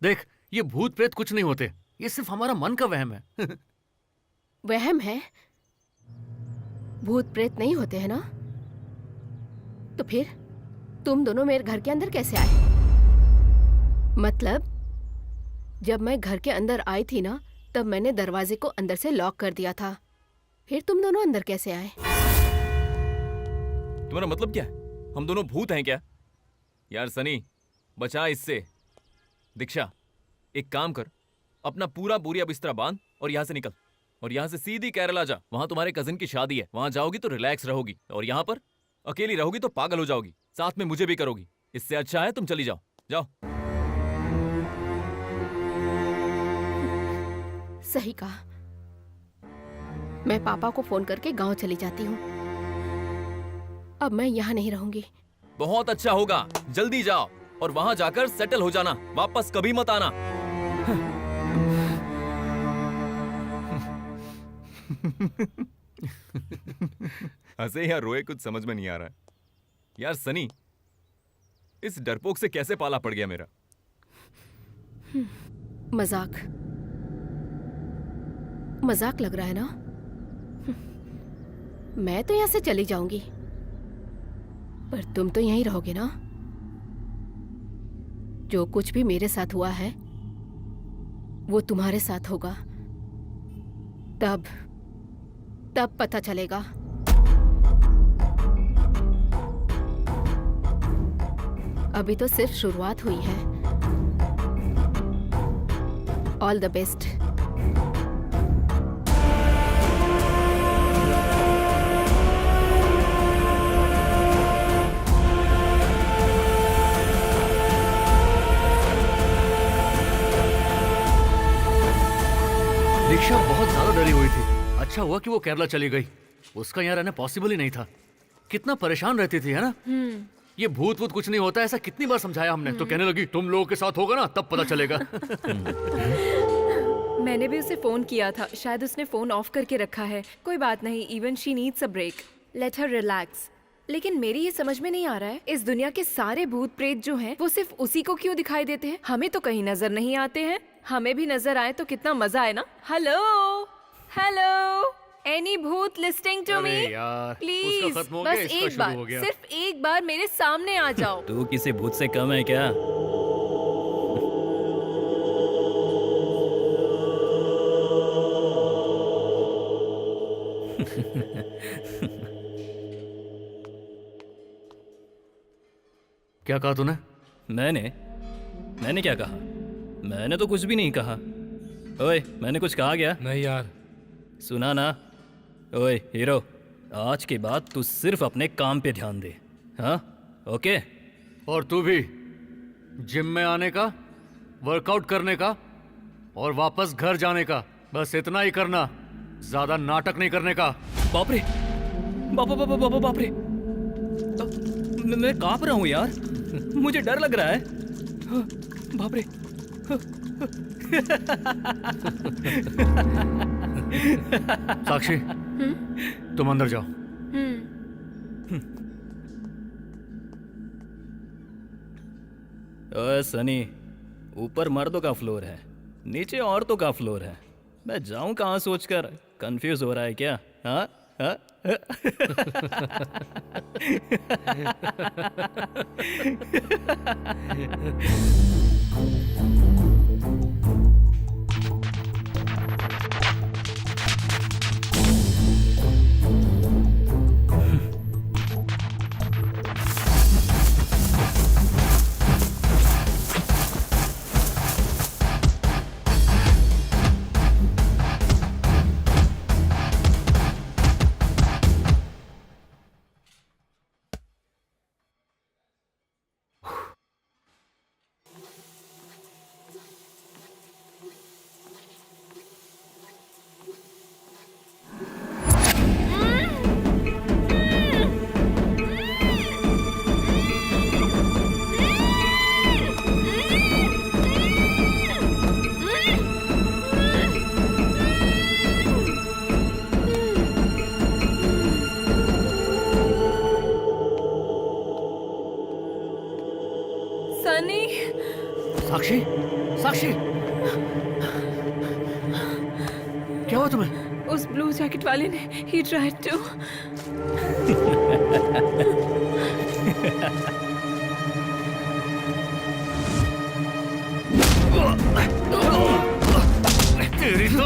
देख, ये भूत प्रेत कुछ नहीं होते, ये सिर्फ हमारा मन का वहम है। वहम है? भूत प्रेत नहीं होते हैं ना? तो फिर तुम दोनों मेरे घर के अंदर कैसे आए? मतलब जब मैं घर के अंदर आई थी ना, तब मैंने दरवाजे को अंदर से लॉक कर दिया था। फिर तुम दोनों अंदर कैसे आए? तुम्हारा मतलब क्या है? हम दोनों भूत हैं क्या? यार सनी, बचा इससे। दीक्षा, एक काम कर, अपना पूरा बोरिया बिस्तरा बांध और यहां से निकल, और यहां से सीधी केरला जा। वहां तुम्हारे कजिन की शादी है, वहां जाओगी तो रिलैक्स रहोगी, और यहां पर अकेली रहोगी तो पागल हो जाओगी, साथ में मुझे भी करोगी। इससे अच्छा है तुम चली जाओ। जाओ। सही कहा। मैं पापा को फोन करके गांव चली जाती हूँ। अब मैं यहाँ नहीं रहूंगी। बहुत अच्छा होगा, जल्दी जाओ और वहां जाकर सेटल हो जाना, वापस कभी मत आना। हंसे या रोए कुछ समझ में नहीं आ रहा है। यार सनी, इस डरपोक से कैसे पाला पड़ गया मेरा? मजाक मजाक लग रहा है ना? मैं तो यहाँ से चली जाऊंगी, पर तुम तो यहीं रहोगे ना? जो कुछ भी मेरे साथ हुआ है वो तुम्हारे साथ होगा। तब पता चलेगा। अभी तो सिर्फ शुरुआत हुई है। All the best. दीक्षा बहुत ज्यादा डरी हुई थी। अच्छा हुआ कि वो केरला चली गई, उसका यहाँ रहना पॉसिबल ही नहीं था। कितना परेशान रहती थी, है ना? ये भूत वूत कुछ नहीं होता, ऐसा कितनी बार समझाया हमने, तो कहने लगी तुम लोगों के साथ होगा ना तब पता चलेगा। मैंने भी उसे फोन किया था, शायद उसने फोन ऑफ करके रखा है। कोई बात नहीं, even she needs a break, let her relax. लेकिन मेरी ये समझ में नहीं आ रहा है, इस दुनिया के सारे भूत प्रेत जो हैं वो सिर्फ उसी को क्यों दिखाई देते हैं? हमें तो कहीं नजर नहीं आते हैं। हमें भी नजर आए तो कितना मजा आए ना। हेलो हेलो, एनी भूत लिस्टिंग टू मी? अरे यार, प्लीज उसका खत्म हो गया, बस इसका एक शुरू बार, हो गया। सिर्फ एक बार मेरे सामने आ जाओ। तू किसी भूत से कम है क्या? क्या कहा तूने? मैंने क्या कहा? मैंने तो कुछ भी नहीं कहा। ओए, मैंने कुछ कहा क्या? नहीं यार। सुना ना? ओए हीरो, आज के बाद तू सिर्फ अपने काम पे ध्यान दे। हाँ, ओके? और तू भी जिम में आने का, वर्कआउट करने का और वापस घर जाने का, बस इतना ही करना। ज्यादा नाटक नहीं करने का। बाप रे, बाप रे, मैं कांप रहा हूँ यार, मुझे डर लग रहा है। बाप रे। साक्षी, तुम अंदर जाओ। ओए सनी, ऊपर मर्दों का फ्लोर है, नीचे औरतों का फ्लोर है। मैं जाऊं कहाँ सोचकर? कंफ्यूज हो रहा है क्या? हाँ हाँ? साक्षी, क्या हुआ तुम्हें? उस ब्लू जैकेट वाले ने ही ट्राइड टू। तेरी तो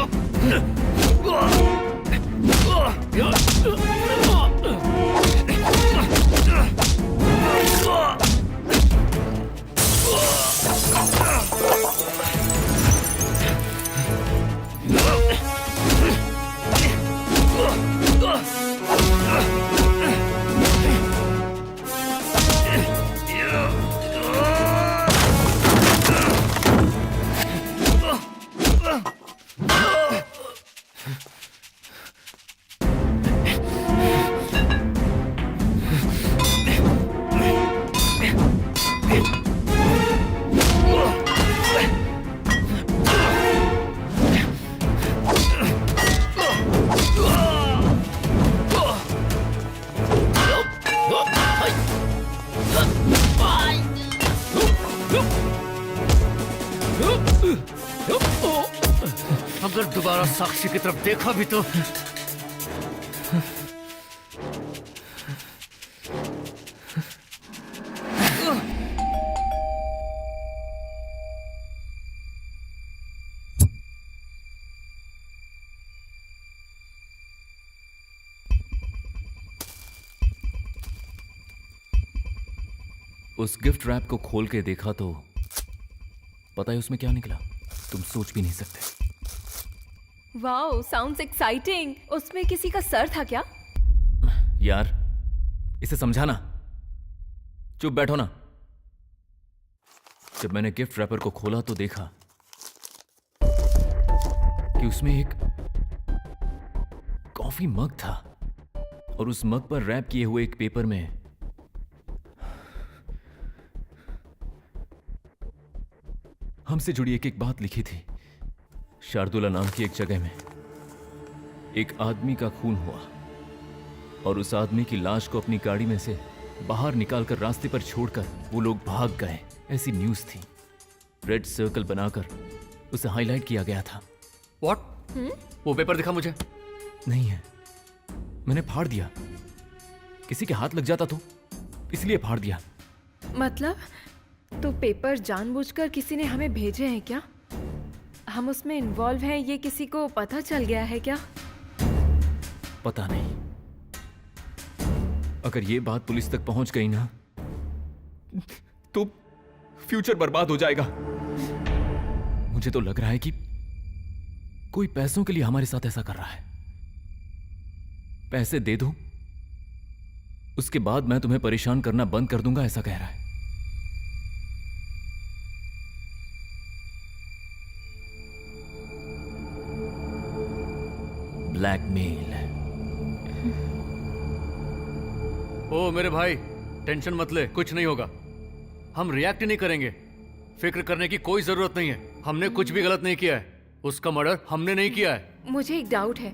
अगर दोबारा साक्षी की तरफ देखा भी तो उस गिफ्ट रैप को खोल के देखा तो पता है उसमें क्या निकला? तुम सोच भी नहीं सकते। Wow, sounds exciting. उसमें किसी का सर था क्या? यार इसे समझाना। चुप बैठो ना। जब मैंने गिफ्ट रैपर को खोला तो देखा कि उसमें एक कॉफी मग था और उस मग पर रैप किए हुए एक पेपर में हमसे जुड़ी एक एक बात लिखी थी। शार्दुला नाम की एक जगह में एक आदमी का खून हुआ और उस आदमी की लाश को अपनी गाड़ी में से बाहर निकालकर रास्ते पर छोड़कर वो लोग भाग गए, ऐसी न्यूज़ थी। रेड सर्कल बनाकर उसे हाईलाइट किया गया था। व्हाट? वो पेपर दिखा मुझे। नहीं है, मैंने फाड़ दिया। किसी के हाथ लग जाता तो इसलिए फाड़ दिया। मतलब तो पेपर जानबूझकर किसी ने हमें भेजे हैं क्या? हम उसमें इन्वॉल्व हैं, ये किसी को पता चल गया है क्या? पता नहीं। अगर ये बात पुलिस तक पहुंच गई ना तो फ्यूचर बर्बाद हो जाएगा। मुझे तो लग रहा है कि कोई पैसों के लिए हमारे साथ ऐसा कर रहा है। पैसे दे दो, उसके बाद मैं तुम्हें परेशान करना बंद कर दूंगा, ऐसा कह रहा है। ब्लैकमेल। ओ मेरे भाई, टेंशन मत ले, कुछ नहीं होगा। हम रिएक्ट ही नहीं करेंगे। फिक्र करने की कोई जरूरत नहीं है। हमने कुछ भी गलत नहीं किया है। उसका मर्डर हमने नहीं किया है। मुझे एक डाउट है।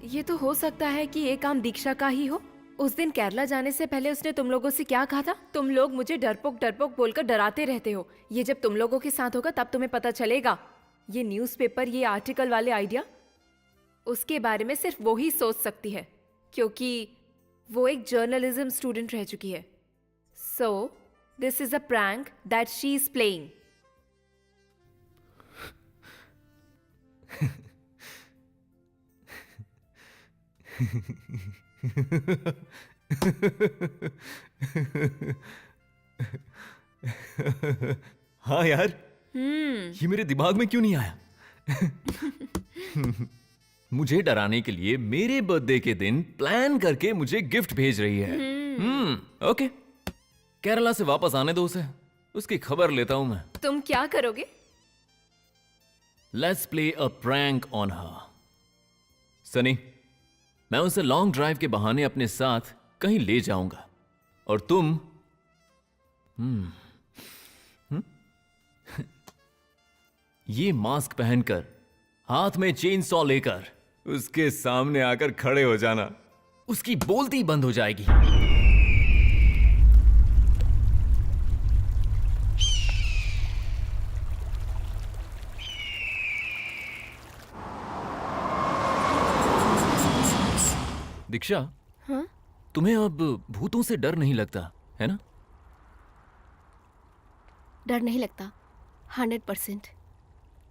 ये तो हो सकता है कि ये काम दीक्षा का ही हो। उस दिन केरला जाने से पहले उसने तुम लोगों से क्या कहा था? तुम लोग मुझे डरपोक डरपोक बोलकर डराते रहते हो। ये जब तुम लोगों के साथ होगा तब तुम्हें पता चलेगा। ये न्यूज़पेपर, ये आर्टिकल वाले आइडिया, उसके बारे में सिर्फ वो ही सोच सकती है क्योंकि वो एक जर्नलिज्म स्टूडेंट रह चुकी है। So this is a prank that she is playing. हाँ यार, ये मेरे दिमाग में क्यों नहीं आया? मुझे डराने के लिए मेरे बर्थडे के दिन प्लान करके मुझे गिफ्ट भेज रही है। ओके, केरला से वापस आने दो उसे, उसकी खबर लेता हूं मैं। तुम क्या करोगे? Let's play a prank on her. Sunny, मैं उसे लॉन्ग ड्राइव के बहाने अपने साथ कहीं ले जाऊंगा और तुम ये मास्क पहनकर, हाथ में चेन सॉ लेकर उसके सामने आकर खड़े हो जाना। उसकी बोलती बंद हो जाएगी। दीक्षा, हाँ? तुम्हें अब भूतों से डर नहीं लगता है ना? डर नहीं लगता 100%।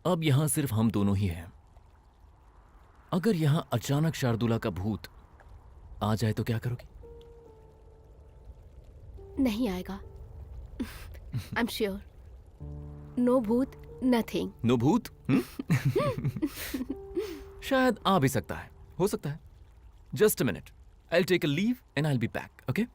अब यहाँ सिर्फ हम दोनों ही हैं। अगर यहाँ अचानक शार्दुला का भूत आ जाए तो क्या करोगी? नहीं आएगा। I am sure. नो भूत, नथिंग। नो भूत? शायद आ भी सकता है, हो सकता है। Just a minute, I will take a leave and I will be back, okay?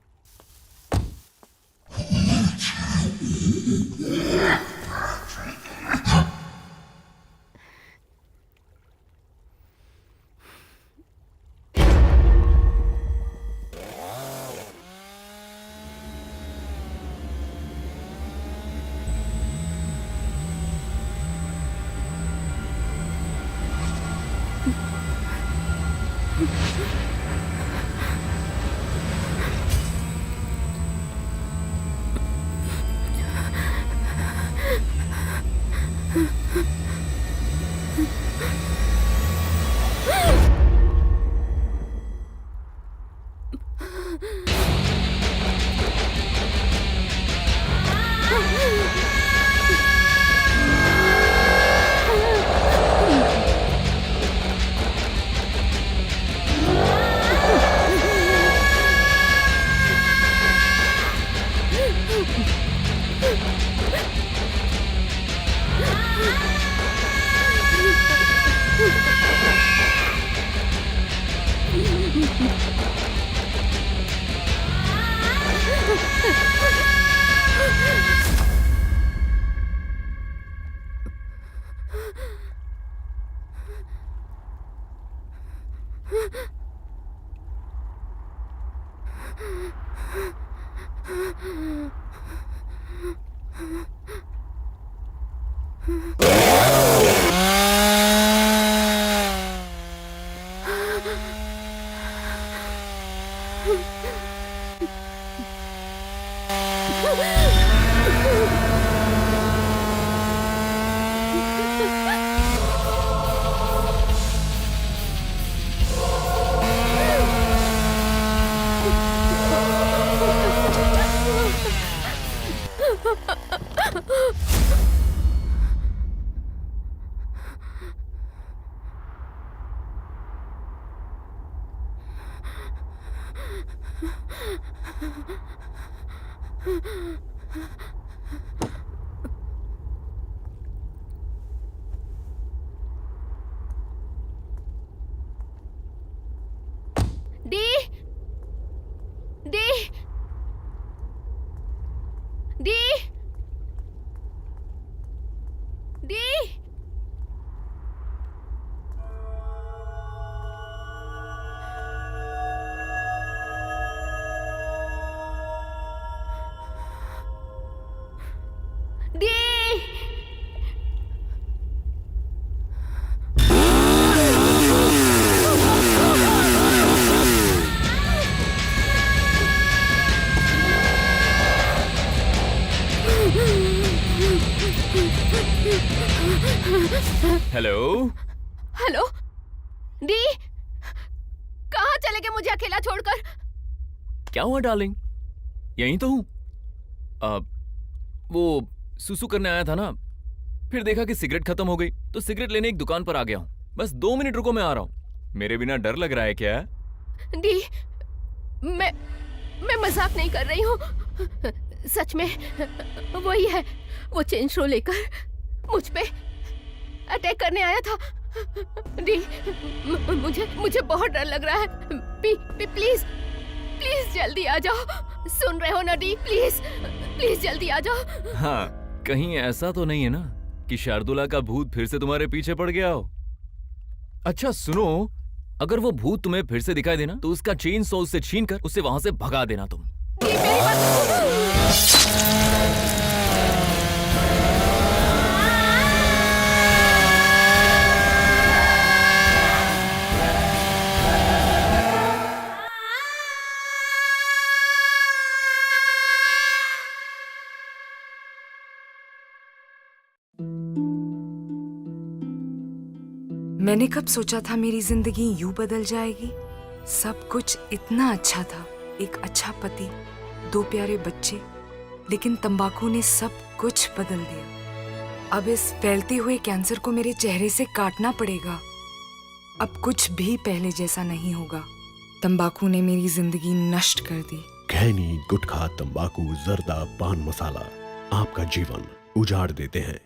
D D D D D hello? Hello D, कहाँ चले गए मुझे अकेला छोड़कर? क्या हुआ डार्लिंग? यहीं तो हूँ। वो सुसु करने आया था ना, फिर देखा कि सिगरेट खत्म हो गई तो सिगरेट लेने एक दुकान पर आ गया हूँ। बस 2 मिनट रुको, मैं आ रहा हूँ। मेरे बिना डर लग रहा है क्या? डी, मैं मजाक नहीं कर रही हूँ, सच में वही है। वो चेन शो लेकर मुझ पे अटैक करने आया था। डी, मुझे बहुत डर लग रहा है। प्लीज प्लीज जल्दी आ जाओ। सुन रहे हो ना डी? प्लीज प्लीज जल्दी आ जाओ। हाँ, कहीं ऐसा तो नहीं है ना कि शार्दुला का भूत फिर से तुम्हारे पीछे पड़ गया हो? अच्छा सुनो, अगर वो भूत तुम्हें फिर से दिखाई देना तो उसका चेन सॉ उससे छीन कर उसे वहां से भगा देना तुम। डी, मेरी बात मैंने कब सोचा था मेरी जिंदगी यूं बदल जाएगी। सब कुछ इतना अच्छा था, एक अच्छा पति, 2 प्यारे बच्चे, लेकिन तंबाकू ने सब कुछ बदल दिया। अब इस फैलते हुए कैंसर को मेरे चेहरे से काटना पड़ेगा। अब कुछ भी पहले जैसा नहीं होगा। तंबाकू ने मेरी जिंदगी नष्ट कर दी। खैनी, गुटखा, तंबाकू, जर्दा, पान मसाला आपका जीवन उजाड़ देते हैं।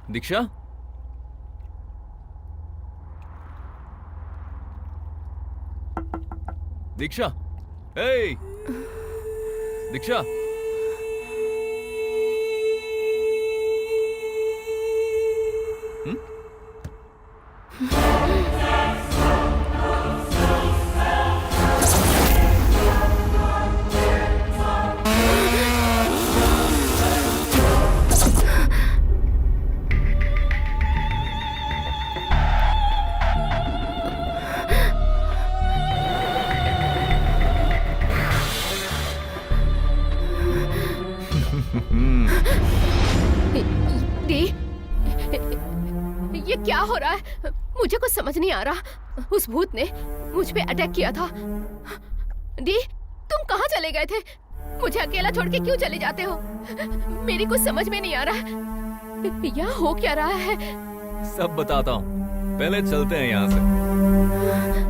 दीक्षा, दीक्षा, हे, दीक्षा, डी, ये क्या हो रहा है? मुझे कुछ समझ नहीं आ रहा। उस भूत ने मुझ पे अटैक किया था। डी, तुम कहाँ चले गए थे? मुझे अकेला छोड़ के क्यों चले जाते हो? मेरी कुछ समझ में नहीं आ रहा। यहाँ हो क्या रहा है? सब बताता हूँ, पहले चलते हैं यहाँ से।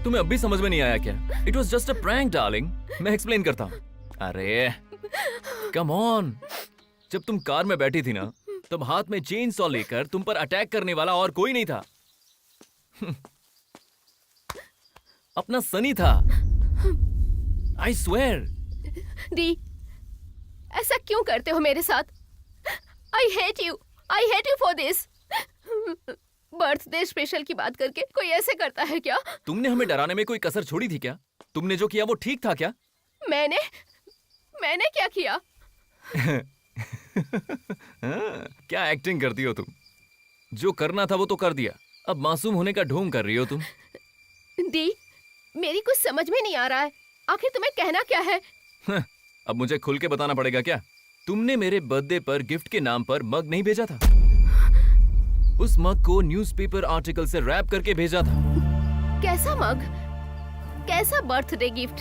तुम्हें अब भी समझ में नहीं आया क्या? It was just a prank darling. मैं एक्सप्लेन करता हूँ। अरे कम ऑन, जब तुम कार में बैठी थी ना, तब हाथ में चेन सॉ लेकर तुम पर अटैक करने वाला और कोई नहीं था। अपना सनी था। I swear. डी, ऐसा क्यों करते हो मेरे साथ? I hate you for this. Birthday special की बात करके कोई ऐसे करता है क्या? तुमने हमें डराने में कोई कसर छोड़ी थी क्या? तुमने जो किया वो ठीक था क्या? मैंने क्या किया? क्या एक्टिंग करती हो तुम? जो करना था वो तो कर दिया, अब मासूम होने का ढोंग कर रही हो तुम। डी, मेरी कुछ समझ में नहीं आ रहा है। आखिर तुम्हें कहना क्या है? अब मुझे खुल के बताना पड़ेगा क्या? तुमने मेरे बर्थडे पर गिफ्ट के नाम पर मग नहीं भेजा था? उस मग को न्यूज़पेपर आर्टिकल से रैप करके भेजा था। कैसा मग? कैसा बर्थडे गिफ्ट?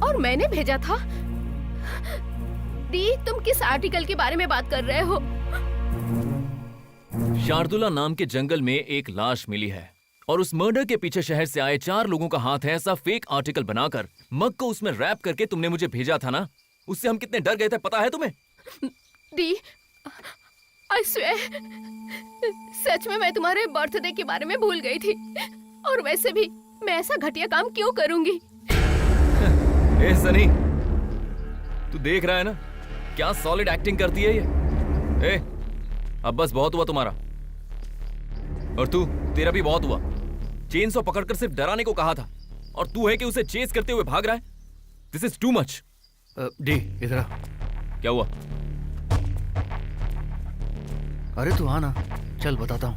और मैंने भेजा था? डी, तुम किस आर्टिकल के बारे में बात कर रहे हो? शार्दुला नाम के जंगल में एक लाश मिली है और उस मर्डर के पीछे शहर से आए 4 लोगों का हाथ है। ऐसा फेक आर्टिकल बनाकर मग को उसमें रैप करके तुमने मुझे भेजा था ना? उससे हम कितने डर गए थे पता है तुम्हें? डी, आई स्वेयर, सच में मैं तुम्हारे बर्थडे के बारे में भूल गई थी। और वैसे भी मैं ऐसा घटिया काम क्यों करूंगी? ए सनी, तू देख रहा है ना क्या सॉलिड एक्टिंग करती है ये? ए, अब बस बहुत हुआ तुम्हारा। और तू, तेरा भी बहुत हुआ। चेन सॉ पकड़कर सिर्फ डराने को कहा था और तू है कि उसे चेस करते हुए भाग रहा है। This is too much. D, इधर आ। क्या हुआ? अरे तू आना, चल बताता हूँ।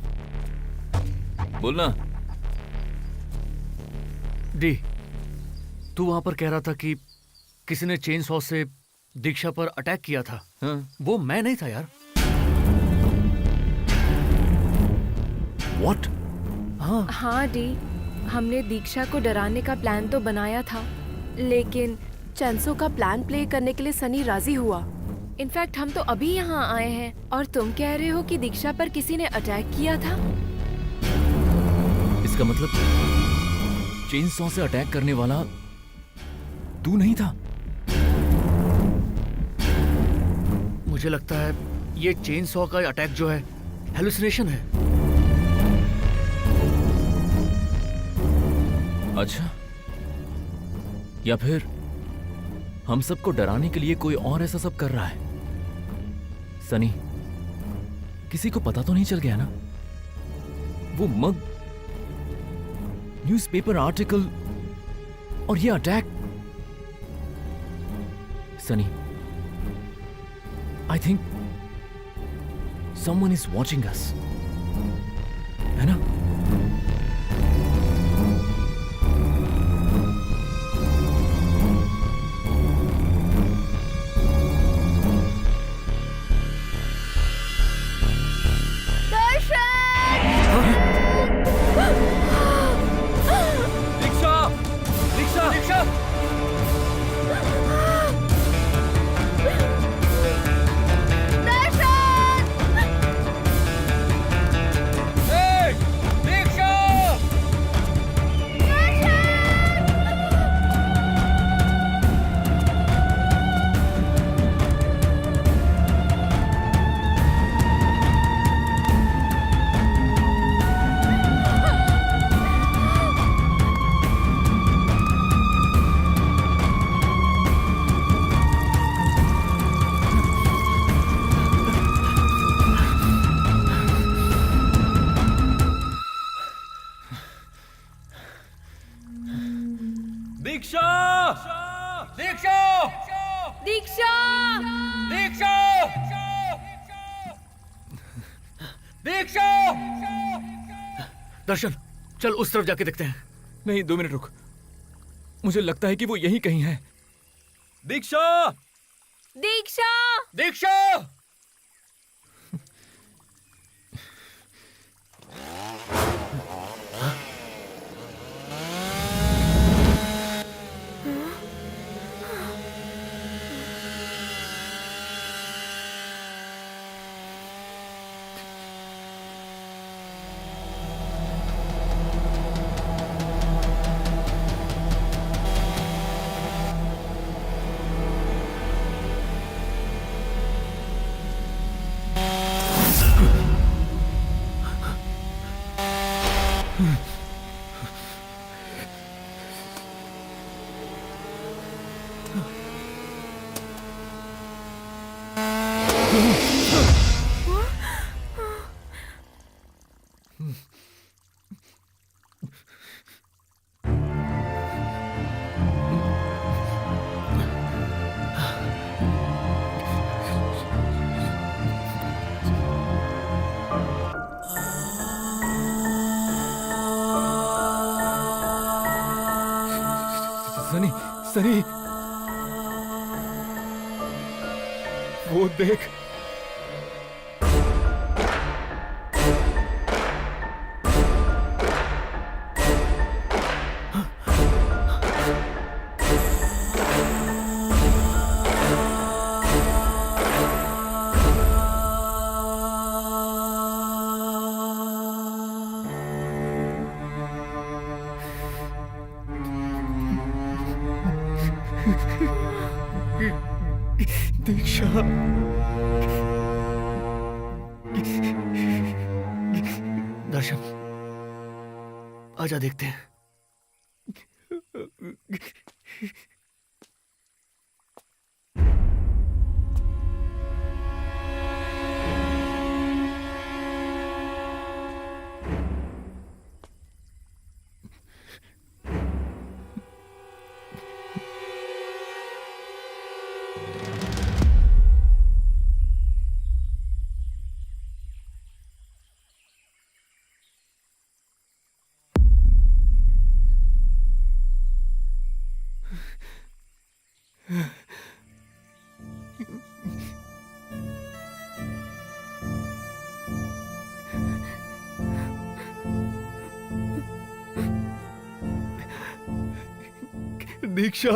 बोलना। डी, तू वहां पर कह रहा था कि किसी ने चेन सॉ से दीक्षा पर अटैक किया था। हाँ। वो मैं नहीं था यार। What? हाँ डी, हमने दीक्षा को डराने का प्लान तो बनाया था, लेकिन चंसो का प्लान प्ले करने के लिए सनी राजी हुआ। इनफैक्ट हम तो अभी यहाँ आए हैं और तुम कह रहे हो कि दीक्षा पर किसी ने अटैक किया था। इसका मतलब चेन सॉ से अटैक करने वाला तू नहीं था? मुझे लगता है ये चेन सॉ का अटैक जो है हेलुसिनेशन है। अच्छा, या फिर हम सबको डराने के लिए कोई और ऐसा सब कर रहा है? सनी, किसी को पता तो नहीं चल गया ना? वो मग, न्यूज़पेपर आर्टिकल और ये attack. Sunny, I think someone is watching us, है ना? दीक्षा! दीक्षा! दीक्षा! Hey! दीक्षा! दीक्षा! दीक्षा! दीक्षा! दीक्षा! दीक्षा! दर्शन, चल उस तरफ जाके देखते हैं। नहीं, 2 मिनट रुक। मुझे लगता है कि वो यहीं कहीं है। दीक्षा! दीक्षा! दीक्षा! सनी, सनी, वो देख। दीक्षा, दर्शन, आजा देखते हैं। दीक्षा,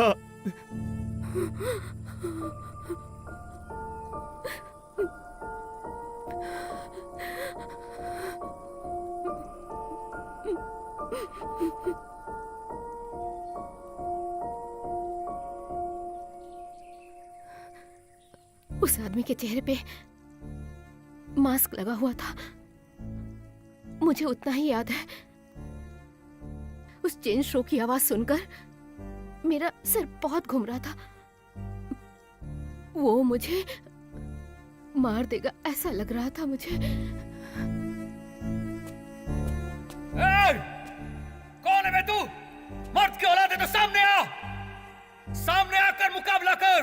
उस आदमी के चेहरे पे मास्क लगा हुआ था। मुझे उतना ही याद है, उस चेन शो की आवाज सुनकर मेरा सिर बहुत घूम रहा था। वो मुझे मार देगा ऐसा लग रहा था मुझे। कौन है बे तू? मर्द की औलाद है तो सामने आ, सामने आकर मुकाबला कर।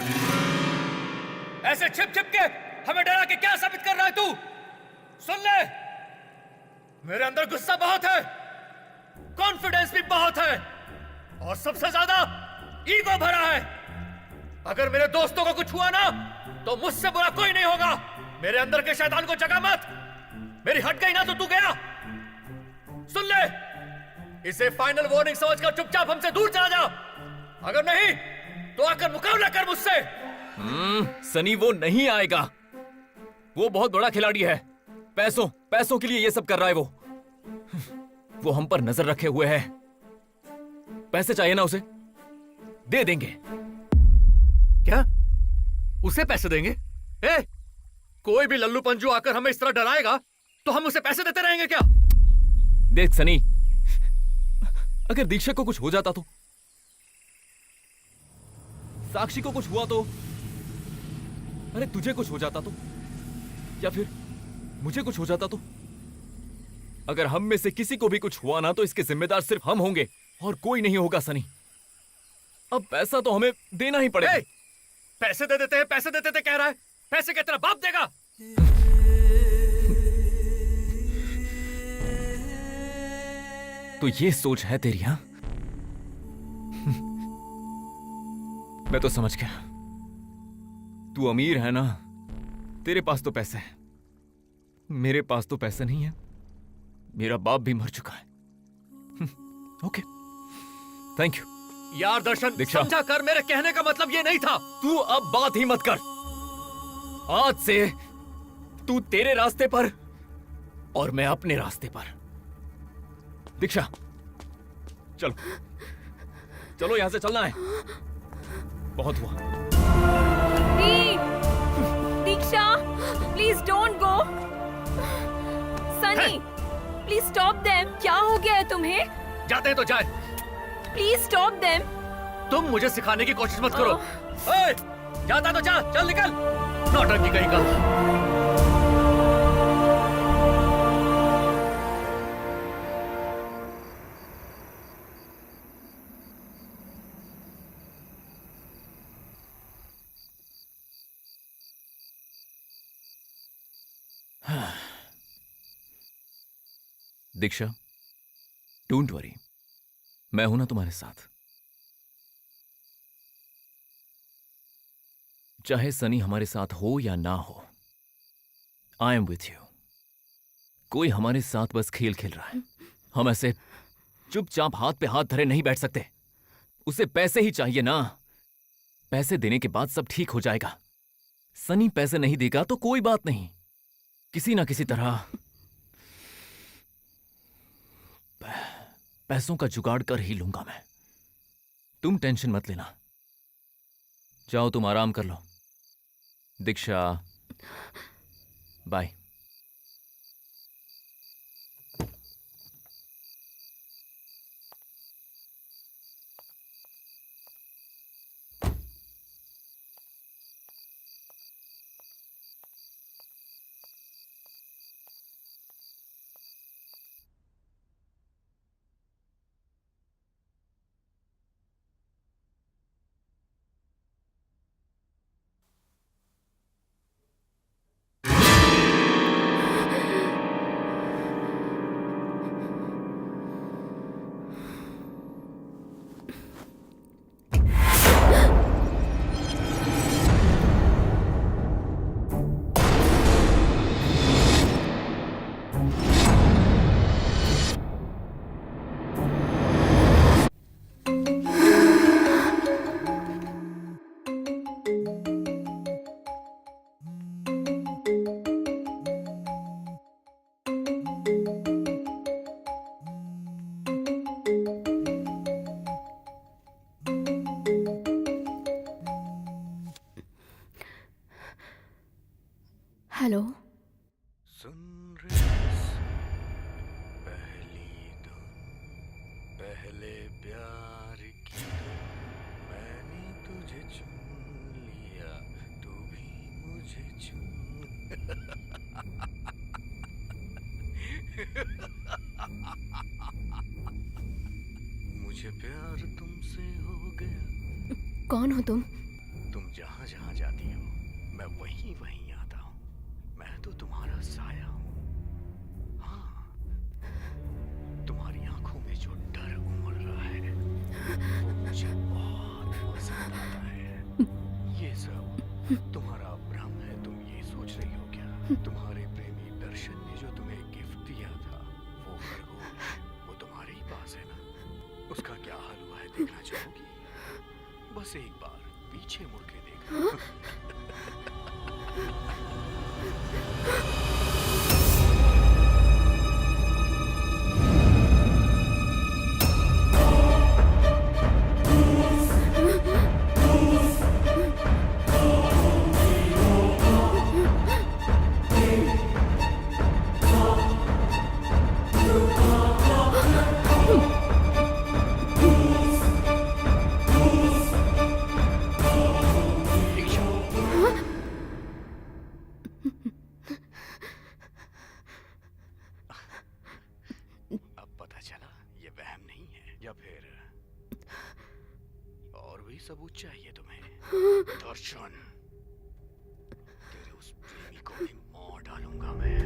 ऐसे छिप छिप के हमें डरा के क्या साबित कर रहा है तू? सुन ले, मेरे अंदर गुस्सा बहुत है, कॉन्फिडेंस भी बहुत है, और सबसे ज्यादा ईगो भरा है। अगर मेरे दोस्तों को कुछ हुआ ना तो मुझसे बुरा कोई नहीं होगा। मेरे अंदर के शैतान को जगा मत। मेरी हट गई ना तो तू गया। सुन ले, इसे फाइनल वार्निंग समझकर चुपचाप हमसे दूर चला जा। अगर नहीं तो आकर मुकाबला कर मुझसे। सनी वो नहीं आएगा। वो बहुत बड़ा खिलाड़ी है। पैसों के लिए ये सब कर रहा है वो हम पर नजर रखे हुए है। पैसे चाहिए ना उसे, दे देंगे। क्या उसे पैसे देंगे? कोई भी लल्लू पंजू आकर हमें इस तरह डराएगा तो हम उसे पैसे देते रहेंगे क्या? देख सनी, अगर दीक्षा को कुछ हो जाता तो, साक्षी को कुछ हुआ तो, अरे तुझे कुछ हो जाता तो, या फिर मुझे कुछ हो जाता तो, अगर हम में से किसी को भी कुछ हुआ ना तो इसके जिम्मेदार सिर्फ हम होंगे और कोई नहीं होगा सनी। अब पैसा तो हमें देना ही पड़ेगा। पैसे दे देते हैं, पैसे दे देते कह रहा है। पैसे क्या तेरा बाप देगा? तो ये सोच है तेरी? हाँ, मैं तो समझ गया। तू अमीर है ना, तेरे पास तो पैसे हैं। मेरे पास तो पैसे नहीं है। मेरा बाप भी मर चुका है। ओके, थैंक यू यार दर्शन, दीक्षा, समझा कर, मेरे कहने का मतलब ये नहीं था। तू अब बात ही मत कर। आज से तू तेरे रास्ते पर और मैं अपने रास्ते पर। दीक्षा, चलो चलो, यहां से चलना है। बहुत हुआ। Diksha, please don't go. Sunny, please stop them. क्या हो गया है तुम्हें? जाते हैं तो जाए। Please stop them. तुम मुझे सिखाने की कोशिश मत करो। जाता तो जा, चल निकल। नौटंकी कहीं का। दीक्षा, डोंट वरी, मैं हूं ना तुम्हारे साथ। चाहे सनी हमारे साथ हो या ना हो, आई एम विथ यू। कोई हमारे साथ बस खेल खेल रहा है। हम ऐसे चुपचाप हाथ पे हाथ धरे नहीं बैठ सकते। उसे पैसे ही चाहिए ना। पैसे देने के बाद सब ठीक हो जाएगा। सनी पैसे नहीं देगा तो कोई बात नहीं, किसी ना किसी तरह पैसों का जुगाड़ कर ही लूंगा मैं। तुम टेंशन मत लेना। जाओ, तुम आराम कर लो। दीक्षा, बाय। हेलो। सुन रे पहली धुन, पहले प्यार की धुन, मैंने तुझे चुन लिया, तू भी मुझे चुन। मुझे प्यार तुमसे हो गया। कौन हो तुम? तुम जहाँ जहाँ जाती हो मैं वहीं वहीं आता हूँ। मैं तो तुम्हारा साया हूँ। हाँ, तुम्हारी आंखों में जो डर उमड़ रहा है वो मुझे बहुत पसंद आता है। ये सब तुम्हारा भ्रम है, तुम ये सोच रही हो क्या? तुम्हारे प्रेमी दर्शन ने जो तुम्हें गिफ्ट दिया था वो खरगोश, वो तुम्हारे ही पास है ना? उसका क्या हाल हुआ है देखना चाहोगी? बस एक बार पीछे मुड़ के देखना। अब पता चला ये वहम नहीं है, या फिर और भी सबूत चाहिए तुम्हें? दर्शन, तेरे उस प्रेमी को भी मार डालूंगा मैं।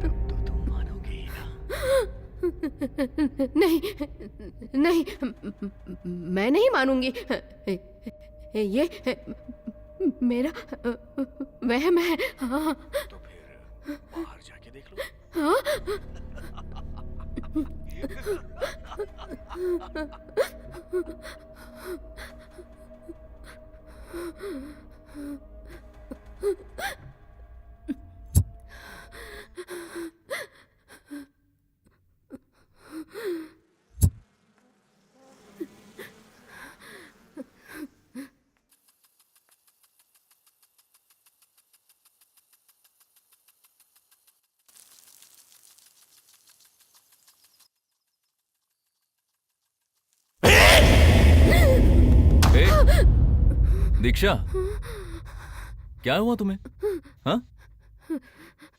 तब तो तुम मानोगे ही ना? नहीं नहीं, मैं नहीं मानूंगी। ये मेरा वहम है। हाँ। तो फिर बाहर जाके देख लो। हाँ? दीक्षा, क्या हुआ तुम्हें? हाँ?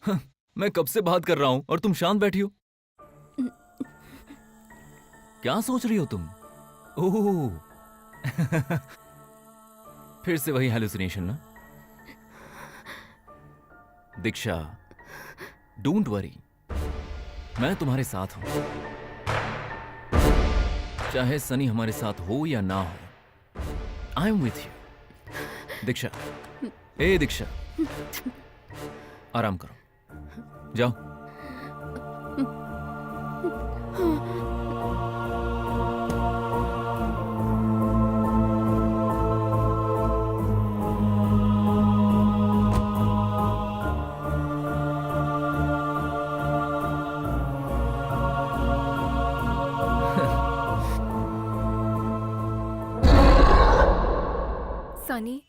हाँ, मैं कब से बात कर रहा हूं और तुम शांत बैठी हो। क्या सोच रही हो तुम? ओह, फिर से वही हेलुसिनेशन ना? दीक्षा, डोंट वरी, मैं तुम्हारे साथ हूं। चाहे सनी हमारे साथ हो या ना हो, आई एम विथ यू। दीक्षा, ए दीक्षा, आराम करो, जाओ। सनी,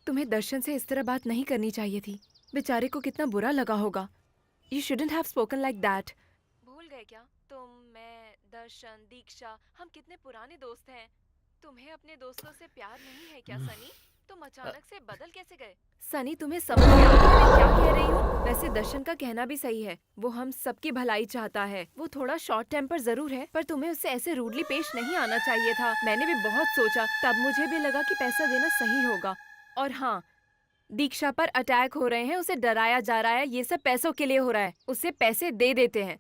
तुम्हें दर्शन से इस तरह बात नहीं करनी चाहिए थी। बेचारे को कितना बुरा लगा होगा। You shouldn't have spoken like that. भूल गए क्या? तुम, मैं, दर्शन, दीक्षा, हम कितने पुराने दोस्त हैं। तुम्हें अपने दोस्तों से प्यार नहीं है क्या सनी? तुम अचानक से बदल कैसे गए? सनी, तुम्हें समझ में आ रहा है मैं क्या कह रही हूँ? वैसे दर्शन का कहना भी सही है, वो हम सबकी भलाई चाहता है। वो थोड़ा शॉर्ट टेम्पर जरूर है, पर तुम्हें उससे ऐसे रूडली पेश नहीं आना चाहिए था। मैंने भी बहुत सोचा, तब मुझे भी लगा कि पैसा देना सही होगा। और हाँ, दीक्षा पर अटैक हो रहे हैं, उसे डराया जा रहा है, ये सब पैसों के लिए हो रहा है। उसे पैसे दे देते हैं।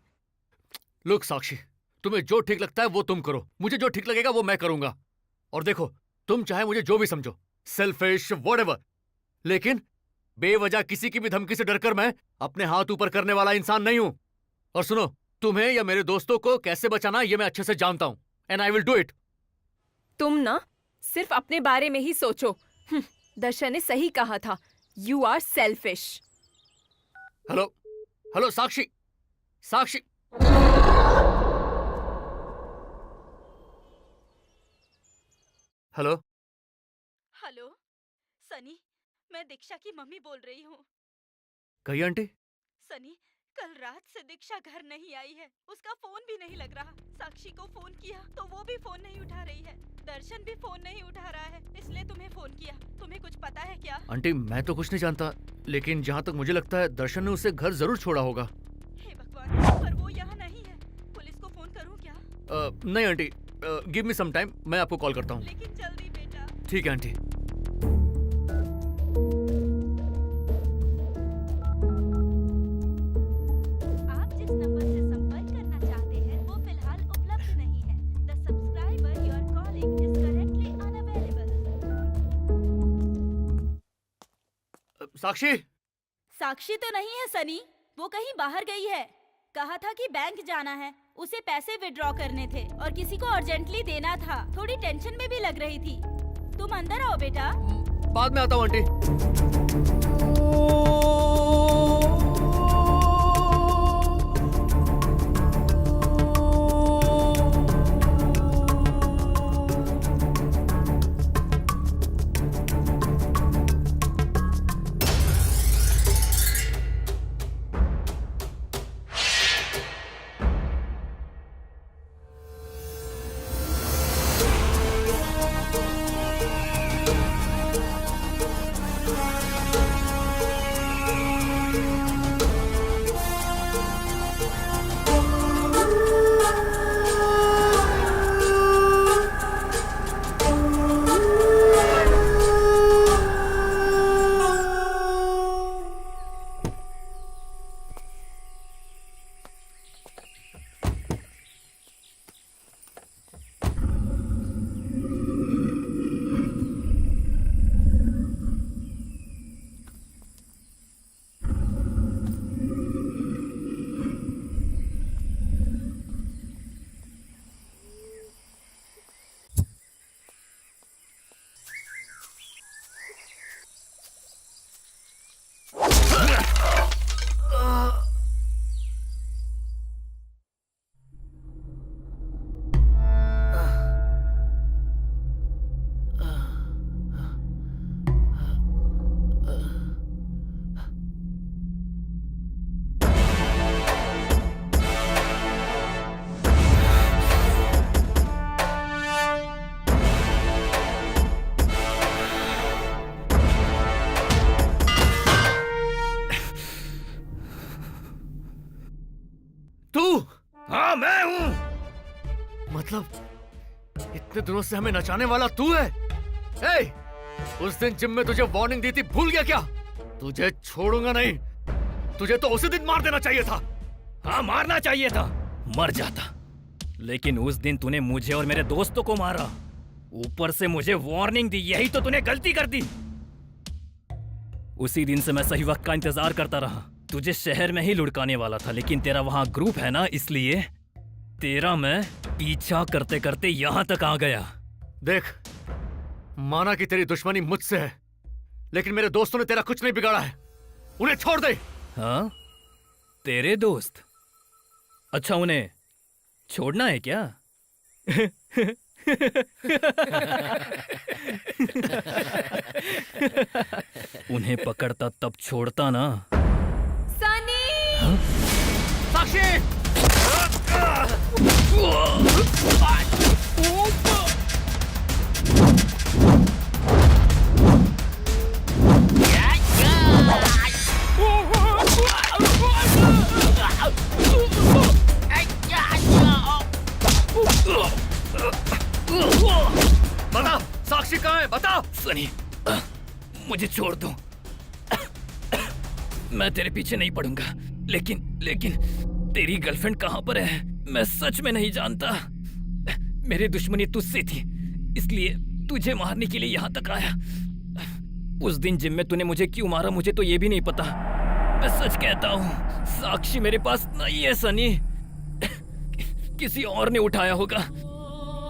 लोग साक्षी, तुम्हें जो ठीक लगता है वो तुम करो, मुझे जो ठीक लगेगा वो मैं करूंगा। और देखो, तुम चाहे मुझे जो भी समझो, सेल्फिश व्हाटएवर, लेकिन बेवजह किसी की भी धमकी से डरकर मैं अपने हाथ ऊपर करने वाला इंसान नहीं हूं। और सुनो, तुम्हें या मेरे दोस्तों को कैसे बचाना ये मैं अच्छे से जानता हूं, and I will do it. तुम ना सिर्फ अपने बारे में ही सोचो। दर्शन ने सही कहा था, you are selfish. Hello hello Sakshi, Sakshi, hello. Hello Sunny, मैं दीक्षा की मम्मी बोल रही हूँ। कही आंटी? सनी, कल रात से दीक्षा घर नहीं आई है, उसका फोन भी नहीं लग रहा। साक्षी को फोन किया तो वो भी फोन नहीं उठा रही है, दर्शन भी फोन नहीं उठा रहा है, इसलिए तुम्हें फोन किया। तुम्हें कुछ पता है क्या? आंटी मैं तो कुछ नहीं जानता, लेकिन जहाँ तक मुझे लगता है दर्शन ने उसे घर जरूर छोड़ा होगा। हे भगवान, पर वो यहाँ नहीं है। पुलिस को फोन करूँ क्या? नहीं aunty, give me some time, मैं आपको कॉल करता हूँ। लेकिन जल्दी बेटा। ठीक है आंटी। आप जिस नंबर से संपर्क करना चाहते हैं वो फिलहाल उपलब्ध नहीं है। The subscriber you are calling is currently unavailable. Sakshi? Sakshi तो नहीं है सनी, वो कहीं बाहर गई है। कहा था कि बैंक जाना है, उसे पैसे विड्रॉ करने थे और किसी को अर्जेंटली देना था। थोड़ी टेंशन में भी लग रही थी। तुम अंदर आओ बेटा। बाद में आता हूँ आंटी। हाँ मैं हूँ। मतलब इतने दिनों से हमें नचाने वाला तू है? ए, उस दिन जिम में तुझे वार्निंग दी थी, भूल गया क्या? तुझे छोड़ूंगा नहीं। तुझे तो उसी दिन मार देना चाहिए था। हाँ मारना चाहिए था, मर जाता। लेकिन उस दिन तूने मुझे और मेरे दोस्तों को मारा, ऊपर से मुझे वार्निंग दी। यही तो तूने गलती कर दी। उसी दिन से मैं सही वक्त का इंतजार करता रहा। तुझे शहर में ही लुढ़काने वाला था, लेकिन तेरा वहां ग्रुप है ना, इसलिए तेरा मैं पीछा करते करते यहाँ तक आ गया। देख, माना कि तेरी दुश्मनी मुझसे है, लेकिन मेरे दोस्तों ने तेरा कुछ नहीं बिगाड़ा है। उन्हें छोड़ दे। हाँ, तेरे दोस्त? अच्छा, उन्हें छोड़ना है क्या? उन्हें पकड़ता तब छोड़ता ना। सनी! हाँ? साक्षी! बता, साक्षी कहाँ है? बता। सनी, मुझे छोड़ दो। मैं तेरे पीछे नहीं पड़ूंगा, लेकिन तेरी गर्लफ्रेंड कहाँ पर है मैं सच में नहीं जानता। मेरी दुश्मनी तुझसे थी, इसलिए तुझे मारने के लिए यहाँ तक आया। उस दिन जिम में तूने मुझे क्यों मारा मुझे तो ये भी नहीं पता। मैं सच कहता हूँ, साक्षी मेरे पास नहीं है सनी। किसी और ने उठाया होगा।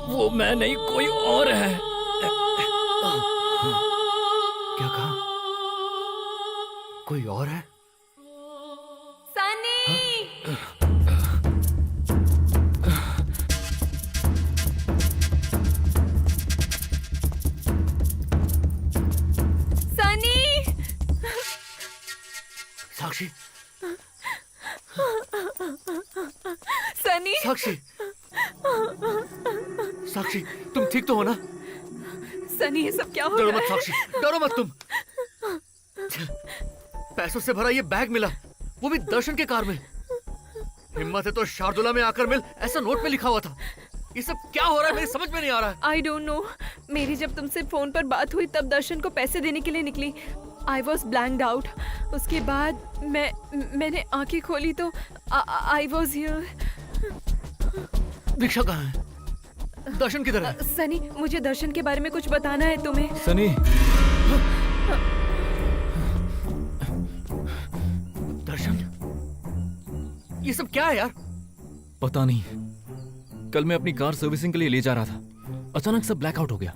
वो मैं नहीं, कोई और है। क्या कहा? कोई और है? सनी! साक्षी, सनी, साक्षी, साक्षी, तुम ठीक तो हो ना? सनी, ये सब क्या हो डरो रहा मत है? साक्षी, डरो मत तुम। पैसों से भरा ये बैग मिला, वो भी दर्शन के कार में। हिम्मत है तो शार्दुला में आकर मिल, ऐसा नोट में लिखा हुआ था। ये सब क्या हो रहा है, मेरी समझ में नहीं आ रहा है। I don't know. मेरी जब तुमसे फोन पर बात हुई तब दर्शन को पैसे देने के लिए निकली। I was blanked out. उसके बाद मैंने आंखें खोली तो आई वॉज हियर। दीक्षा कहाँ है? दर्शन किधर है? सनी, मुझे दर्शन के बारे में कुछ बताना है तुम्हें। सनी, दर्शन, ये सब क्या है यार? पता नहीं, कल मैं अपनी कार सर्विसिंग के लिए ले जा रहा था, अचानक सब ब्लैकआउट हो गया।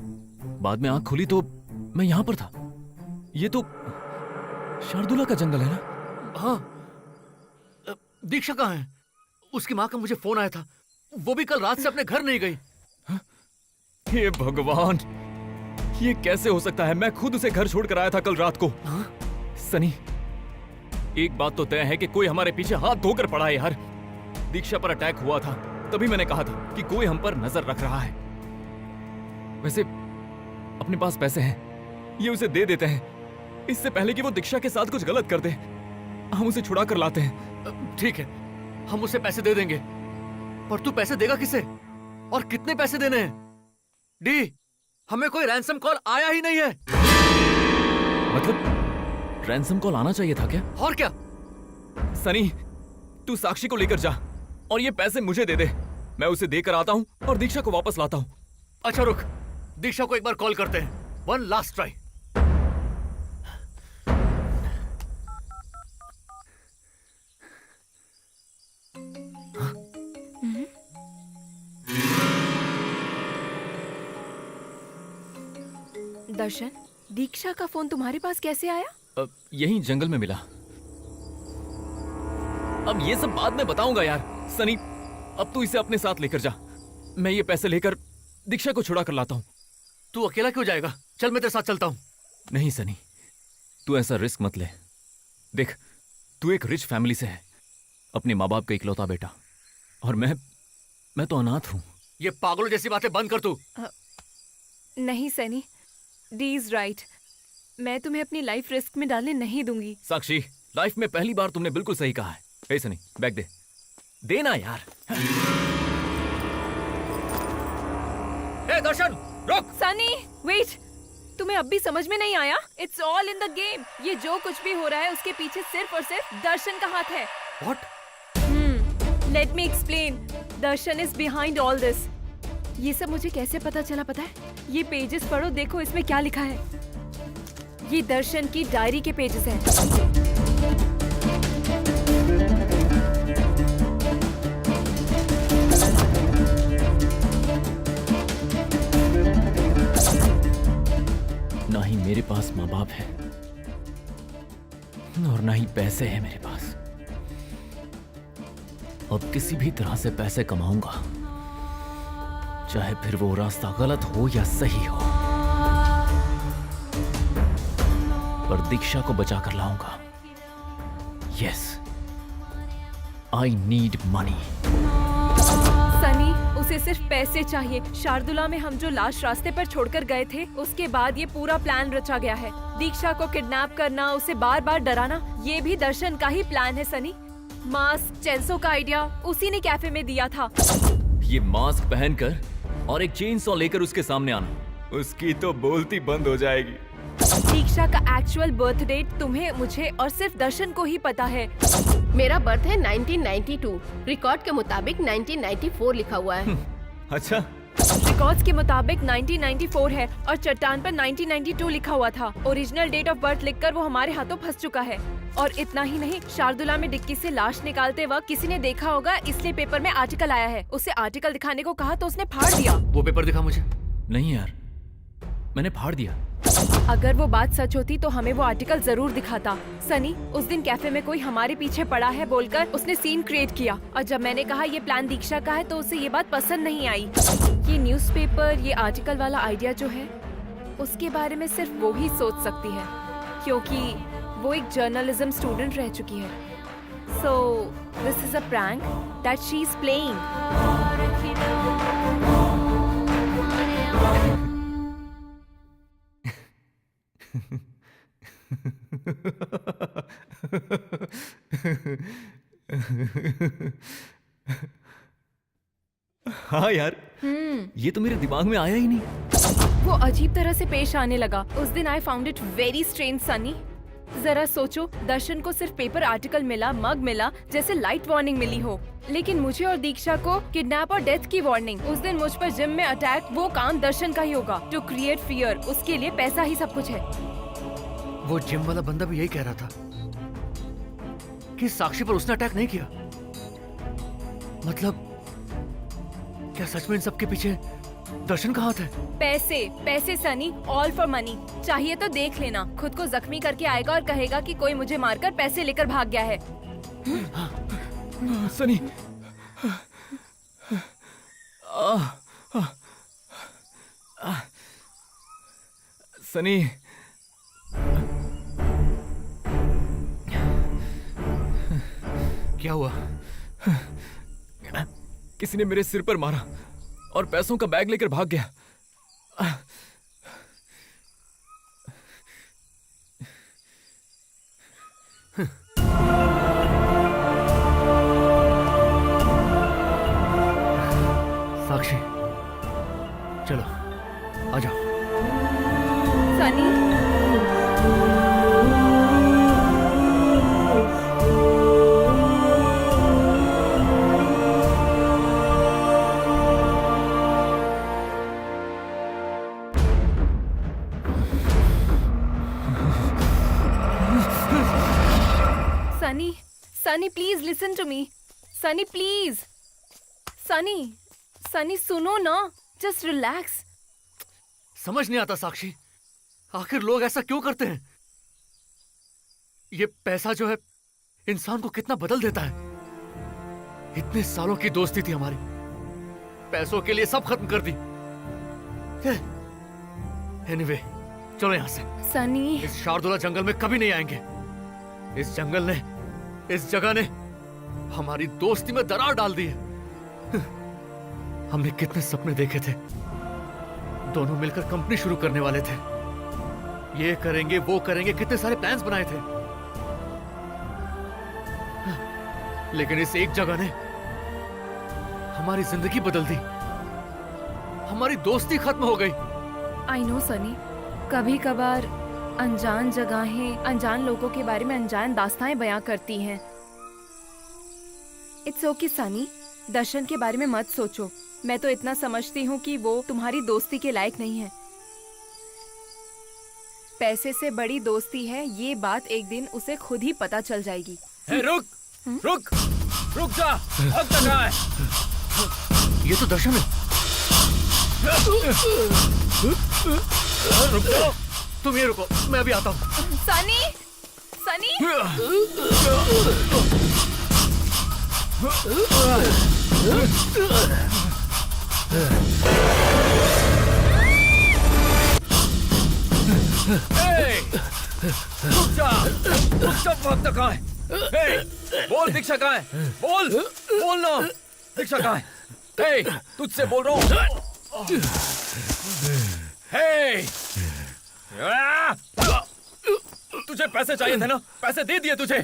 बाद में आंख खुली तो मैं यहाँ पर था। ये तो शार्दुला का जंगल है ना? हाँ। दीक्षा कहाँ है? उसकी माँ का मुझे फोन आया था, वो भी कल रात से अपने घर नहीं गई। हे भगवान, ये कैसे हो सकता है? मैं खुद उसे घर छोड़कर आया था कल रात को। सनी, एक बात तो तय है कि कोई हमारे पीछे हाथ धोकर पड़ा है यार। दीक्षा पर अटैक हुआ था, तभी मैंने कहा था कि कोई हम पर नजर रख रहा है। वैसे अपने पास पैसे हैं, ये उसे दे देते हैं, इससे पहले कि वो दीक्षा के साथ कुछ गलत कर दे। हम उसे छुड़ा कर लाते हैं। ठीक है, हम उसे पैसे दे देंगे, पर तू पैसे देगा किसे और कितने पैसे देने हैं? डी, हमें कोई रैंसम कॉल आया ही नहीं है। मतलब रैंसम कॉल आना चाहिए था क्या? और क्या? सनी, तू साक्षी को लेकर जा और ये पैसे मुझे दे दे। मैं उसे देकर आता हूँ और दीक्षा को वापस लाता हूँ। अच्छा रुक, दीक्षा को एक बार कॉल करते हैं। One last try. Darshan, Diksha का फोन तुम्हारे पास कैसे आया? यहीं जंगल में मिला। अब ये सब बाद में बताऊंगा यार। सनी, अब तू इसे अपने साथ लेकर जा। मैं ये पैसे लेकर दीक्षा को छुड़ा कर लाता हूँ। तू अकेला क्यों जाएगा? चल, मैं तेरे साथ चलता हूँ। नहीं सनी, तू ऐसा रिस्क मत ले। देख, तू एक रिच फैमिली से है, अपने माँ बाप का इकलौता बेटा, और मैं तो अनाथ हूँ। ये पागलों जैसी बातें बंद कर तू। नहीं सनी, डी इज राइट। मैं तुम्हें अपनी लाइफ रिस्क में डालने नहीं दूंगी। साक्षी, लाइफ में पहली बार तुमने बिल्कुल सही कहा है। ए सनी, बैग दे। देना यार। ए दर्शन, रुक। सनी, वेट। तुम्हें अब भी समझ में नहीं आया? It's all in the game. ये जो कुछ भी हो रहा है उसके पीछे सिर्फ और सिर्फ दर्शन का हाथ है। What? Let me explain. Darshan is behind all this. ये सब मुझे कैसे पता चला पता है? ये पेजेस पढ़ो, देखो इसमें क्या लिखा है। ये दर्शन की डायरी के पेजेस हैं। ना ही मेरे पास माँ बाप है और ना ही पैसे हैं मेरे पास। अब किसी भी तरह से पैसे कमाऊंगा, चाहे फिर वो रास्ता गलत हो या सही हो, पर दीक्षा को बचा कर लाऊंगा। Yes, I need money. Sunny, उसे सिर्फ पैसे चाहिए। शार्दुला में हम जो लाश रास्ते पर छोड़कर गए थे, उसके बाद ये पूरा प्लान रचा गया है। दीक्षा को किडनैप करना, उसे बार बार डराना, ये भी दर्शन का ही प्लान है सनी। मास्क, चेंसो का आइडिया उसी ने कैफे में दिया था। ये मास्क पहनकर और एक चेन सॉ लेकर उसके सामने आना, उसकी तो बोलती बंद हो जाएगी। दीक्षा का एक्चुअल बर्थ डेट तुम्हें, मुझे और सिर्फ दर्शन को ही पता है। मेरा बर्थ है 1992। रिकॉर्ड के मुताबिक 1994 लिखा हुआ है। अच्छा, रिकॉर्ड्स के मुताबिक 1994 है और चट्टान पर 1992 लिखा हुआ था। ओरिजिनल डेट ऑफ बर्थ लिखकर वो हमारे हाथों फंस चुका है। और इतना ही नहीं, शार्दुला में डिक्की से लाश निकालते वक्त किसी ने देखा होगा, इसलिए पेपर में आर्टिकल आया है। उसे आर्टिकल दिखाने को कहा तो उसने फाड़ दिया। वो पेपर दिखा मुझे। नहीं यार, मैंने फाड़ दिया। अगर वो बात सच होती तो हमें वो आर्टिकल जरूर दिखाता। सनी, उस दिन कैफे में कोई हमारे पीछे पड़ा है बोलकर उसने सीन क्रिएट किया, और जब मैंने कहा ये प्लान दीक्षा का है तो उसे ये बात पसंद नहीं आई। ये न्यूज़पेपर, ये आर्टिकल वाला आइडिया जो है, उसके बारे में सिर्फ वो ही सोच सकती है, क्योंकि वो एक जर्नलिज्म स्टूडेंट रह चुकी है। So this is a prank that she is playing. हाँ यार, ये तो मेरे दिमाग में आया ही नहीं। वो अजीब तरह से पेश आने लगा उस दिन। I found it very strange Sunny. जरा सोचो, दर्शन को सिर्फ पेपर आर्टिकल मिला, मग मिला, जैसे लाइट वार्निंग मिली हो, लेकिन मुझे और दीक्षा को किडनैप और डेथ की वार्निंग। उस दिन मुझ पर जिम में अटैक, वो काम दर्शन का ही होगा। टू क्रिएट फियर, उसके लिए पैसा ही सब कुछ है। वो जिम वाला बंदा भी यही कह रहा था कि साक्षी पर उसने अटैक नहीं किया। मतलब क्या सच में इन सब के पीछे दर्शन का हाथ है? पैसे, पैसे सनी, ऑल फॉर मनी। चाहिए तो देख लेना, खुद को जख्मी करके आएगा और कहेगा कि कोई मुझे मारकर पैसे लेकर भाग गया है। सनी, सनी, क्या हुआ? किसी ने मेरे सिर पर मारा और पैसों का बैग लेकर भाग गया। साक्षी, चलो आ जाओ। Sunny, Sunny, Sunny please listen to me. Sunny please, Sunny, Sunny सुनो ना, जस्ट रिलैक्स। समझ नहीं आता साक्षी, आखिर लोग ऐसा क्यों करते हैं? ये पैसा जो है इंसान को कितना बदल देता है। इतने सालों की दोस्ती थी हमारी, पैसों के लिए सब खत्म कर दी। एनीवे, चलो यहां से। सनी, इस शारदुला जंगल में कभी नहीं आएंगे। इस जंगल ने, इस जगह ने हमारी दोस्ती में दरार डाल दी है। हमने कितने सपने देखे थे, दोनों मिलकर कंपनी शुरू करने वाले थे। ये करेंगे, वो करेंगे, कितने सारे प्लान्स बनाए थे। लेकिन इस एक जगह ने हमारी जिंदगी बदल दी। हमारी दोस्ती खत्म हो गई। आई नो सनी, कभी कभार अनजान जगहें अनजान लोगों के बारे में अनजान दास्तानें बयां करती हैं। इट्स ओके सनी, दर्शन के बारे में मत सोचो। मैं तो इतना समझती हूँ कि वो तुम्हारी दोस्ती के लायक नहीं है। पैसे से बड़ी दोस्ती है, ये बात एक दिन उसे खुद ही पता चल जाएगी। रुक, रुक, रुक जा। भाग कहाँ है? ये तो दर्शन है। रुक जाओ, तुम ये रुको, मैं अभी आता हूँ। सनी, सनी, रुक जा, भागता कहाँ है? बोल दीक्षा कहाँ है? बोल, बोल ना, दीक्षा कहाँ है? तुझसे बोल रहा हूँ। तुझे पैसे चाहिए थे ना, पैसे दे दिए तुझे।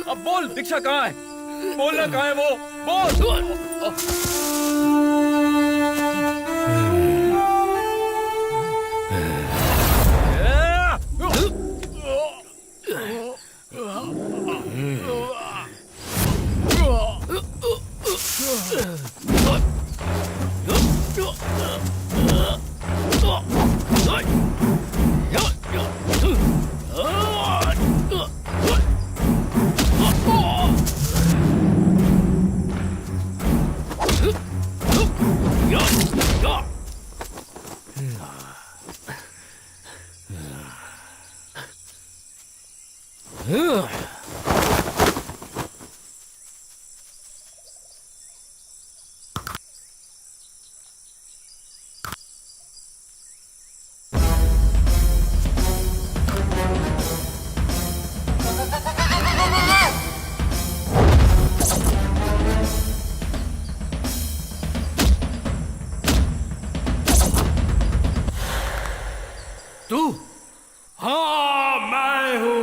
अब बोल दीक्षा कहाँ है? बोलना कहाँ है वो? बोल। तू? हाँ मैं हूँ।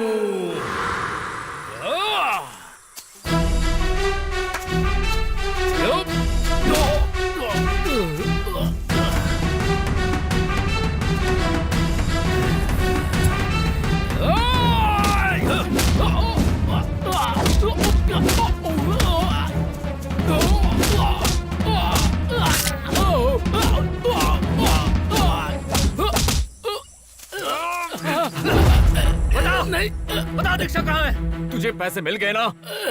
नहीं, बता दीक्षा कहाँ है? तुझे पैसे मिल गए ना,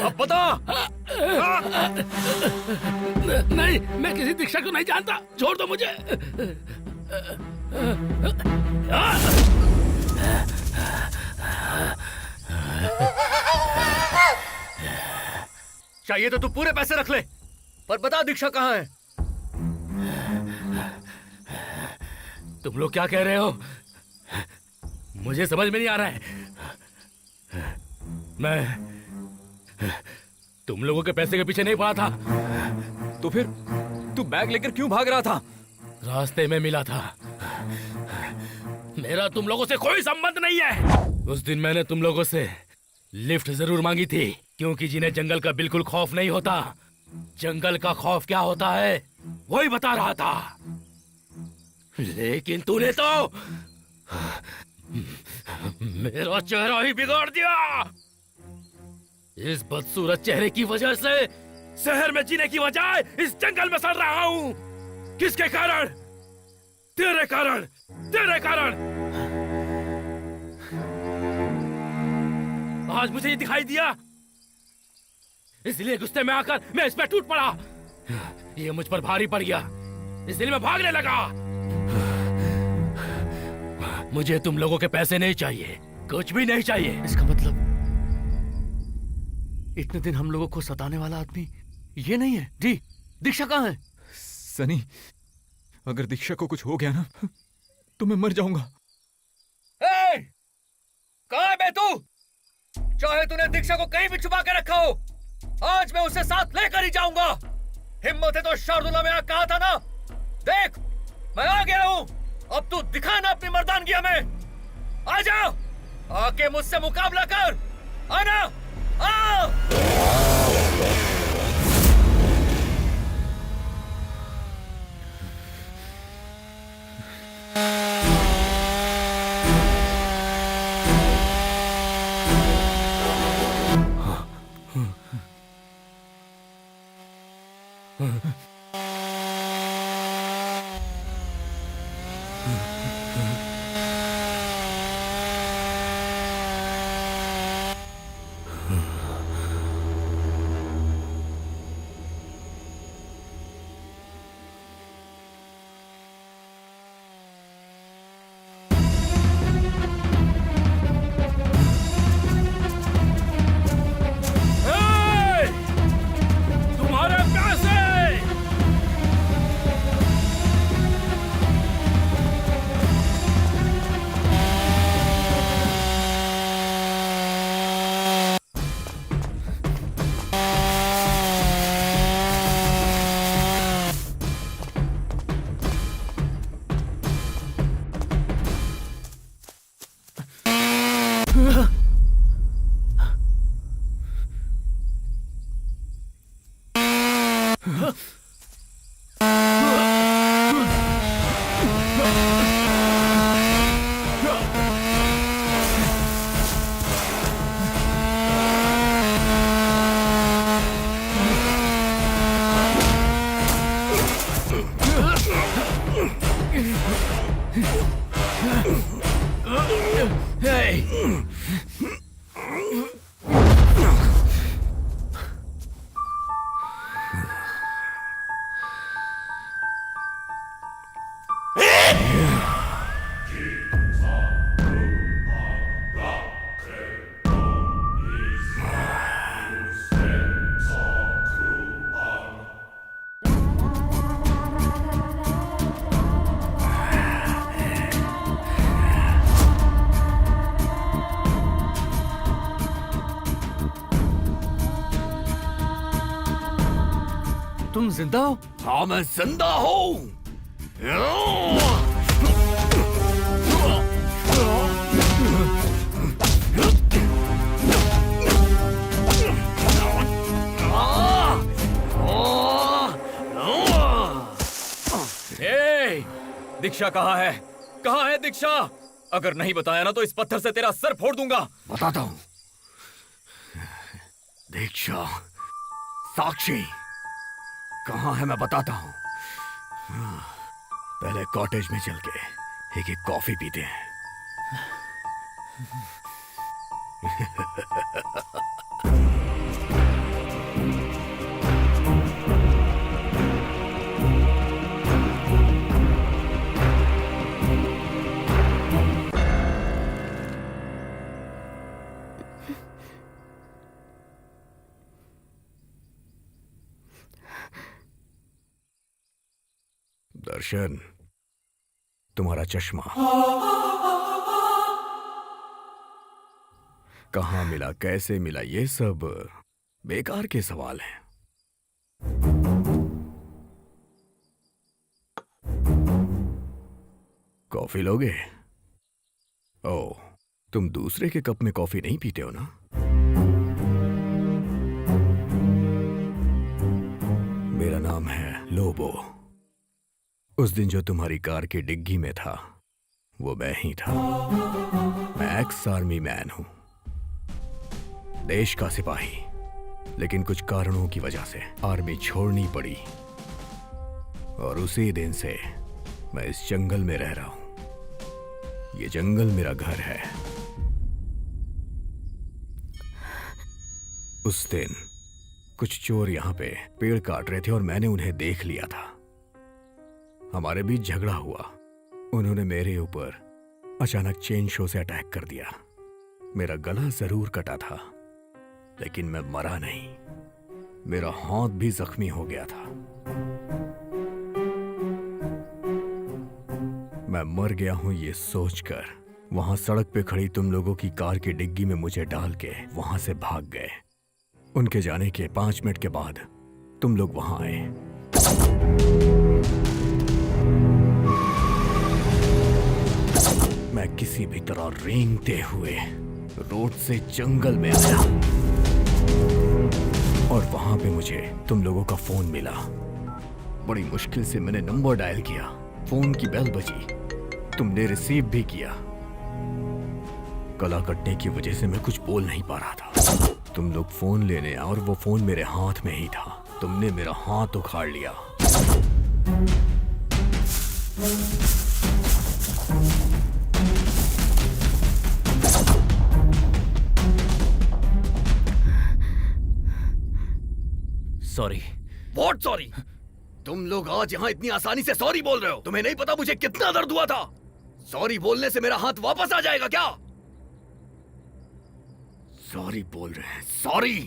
अब बता। नहीं, मैं किसी दीक्षा को नहीं जानता, छोड़ दो मुझे। चाहिए तो तू पूरे पैसे रख ले, पर बता दीक्षा कहाँ है? तुम लोग क्या कह रहे हो? मुझे समझ में नहीं आ रहा है। मैं तुम लोगों के पैसे के पीछे नहीं पड़ा था। तो फिर तू बैग लेकर क्यों भाग रहा था? रास्ते में मिला था। मेरा तुम लोगों से कोई संबंध नहीं है। उस दिन मैंने तुम लोगों से लिफ्ट जरूर मांगी थी, क्योंकि जिन्हें जंगल का बिल्कुल खौफ नहीं होता, जंगल का खौफ क्या होता है वही बता रहा था। लेकिन तूने तो मेरा चेहरा ही बिगाड़ दिया। इस बदसूरत चेहरे की वजह से शहर में जीने की बजाय इस जंगल में सड़ रहा हूँ। किसके कारण? तेरे कारण, तेरे कारण। आज मुझे ये दिखाई दिया, इसलिए गुस्से में आकर मैं इस पे टूट पड़ा। ये मुझ पर भारी पड़ गया, इसलिए मैं भागने लगा। मुझे तुम लोगों के पैसे नहीं चाहिए, कुछ भी नहीं चाहिए। इसका मतलब इतने दिन हम लोगों को सताने वाला आदमी ये नहीं है। जी, दीक्षा कहाँ है? सनी, अगर दीक्षा को कुछ हो गया ना तो मैं मर जाऊंगा। कहाँ है बे तू? चाहे तूने दीक्षा को कहीं भी छुपा के रखा हो, आज मैं उसे साथ लेकर ही जाऊंगा। हिम्मत है तो शार्दुला में कहा था ना। देख, मैं आ गया हूँ, अब तू दिखा ना अपनी मर्दानगी हमें। आजा, आके मुझसे मुकाबला कर। आना, आ। तुम जिंदा हो? हाँ, मैं जिंदा हूँ। दीक्षा कहाँ है? कहाँ है दीक्षा? अगर नहीं बताया ना तो इस पत्थर से तेरा सर फोड़ दूंगा। बताता हूँ। दीक्षा, साक्षी कहाँ है मैं बताता हूँ। पहले कॉटेज में चल के एक कॉफी पीते हैं। दर्शन, तुम्हारा चश्मा कहाँ मिला, कैसे मिला, ये सब बेकार के सवाल हैं। कॉफी लोगे? ओह, तुम दूसरे के कप में कॉफी नहीं पीते हो ना? मेरा नाम है लोबो। उस दिन जो तुम्हारी कार की डिग्गी में था वो मैं ही था। मैं एक्स आर्मी मैन हूं, देश का सिपाही, लेकिन कुछ कारणों की वजह से आर्मी छोड़नी पड़ी और उसी दिन से मैं इस जंगल में रह रहा हूं। ये जंगल मेरा घर है। उस दिन कुछ चोर यहां पे पेड़ काट रहे थे और मैंने उन्हें देख लिया था। हमारे बीच झगड़ा हुआ। उन्होंने मेरे ऊपर अचानक चेन शो से अटैक कर दिया। मेरा गला जरूर कटा था, लेकिन मैं मरा नहीं। मेरा हाथ भी जख्मी हो गया था। मैं मर गया हूं ये सोचकर वहां सड़क पे खड़ी तुम लोगों की कार की डिग्गी में मुझे डाल के वहां से भाग गए। उनके जाने के 5 मिनट के बाद तुम लोग वहां आए। मैं किसी भी तरह रेंगते हुए रोड से जंगल में आया और वहां पे मुझे तुम लोगों का फोन मिला। बड़ी मुश्किल से मैंने नंबर डायल किया। फोन की बेल बजी, तुमने रिसीव भी किया। गला कटने की वजह से मैं कुछ बोल नहीं पा रहा था। तुम लोग फोन लेने आए और वो फोन मेरे हाथ में ही था। तुमने मेरा हाथ उखाड़ लिया। सॉरी। What sorry? तुम लोग आज यहाँ इतनी आसानी से सॉरी बोल रहे हो? तुम्हें नहीं पता मुझे कितना दर्द हुआ था? सॉरी बोलने से मेरा हाथ वापस आ जाएगा क्या? सॉरी बोल रहे हैं, सॉरी।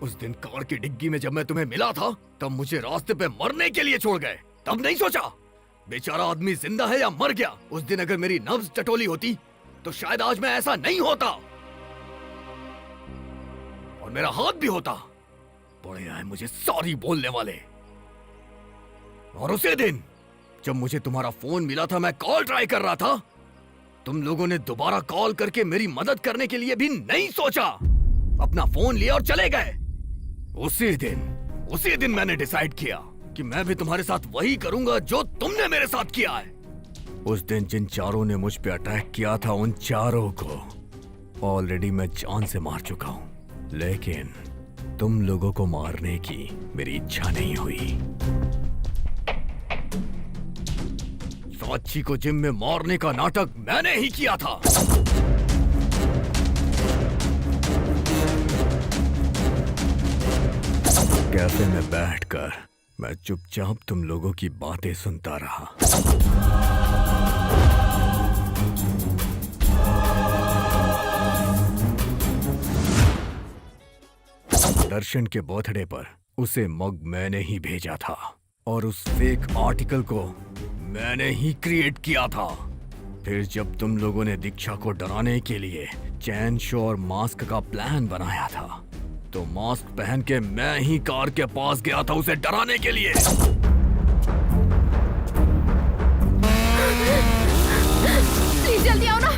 उस दिन कार की डिग्गी में जब मैं तुम्हें मिला था तब मुझे रास्ते पे मरने के लिए छोड़ गए। तब नहीं सोचा बेचारा आदमी जिंदा है या मर गया। उस दिन अगर मेरी नब्ज टटोली होती तो शायद आज मैं ऐसा नहीं होता और मेरा हाथ भी होता। बड़े आए मुझे सॉरी बोलने वाले। और उसी दिन जब मुझे तुम्हारा फोन मिला था, मैं कॉल ट्राई कर रहा था, तुम लोगों ने दोबारा कॉल करके मेरी मदद करने के लिए भी नहीं सोचा। अपना फोन लिया और चले गए। उसी दिन मैंने डिसाइड किया कि मैं भी तुम्हारे साथ वही करूंगा जो तुमने मेरे साथ किया है। उस दिन जिन चारों ने मुझ पे अटैक किया था, उन चारों को ऑलरेडी मैं जान से मार चुका हूं, लेकिन तुम लोगों को मारने की मेरी इच्छा नहीं हुई। साक्षी को जिम में मारने का नाटक मैंने ही किया था। कैफे में बैठकर मैं चुपचाप तुम लोगों की बातें सुनता रहा। दर्शन के बर्थडे पर उसे मग मैंने ही भेजा था और उस फेक आर्टिकल को मैंने ही क्रिएट किया था। फिर जब तुम लोगों ने दीक्षा को डराने के लिए चैन शो और मास्क का प्लान बनाया था, तो मास्क पहन के मैं ही कार के पास गया था उसे डराने के लिए। प्लीज जल्दी आओ ना।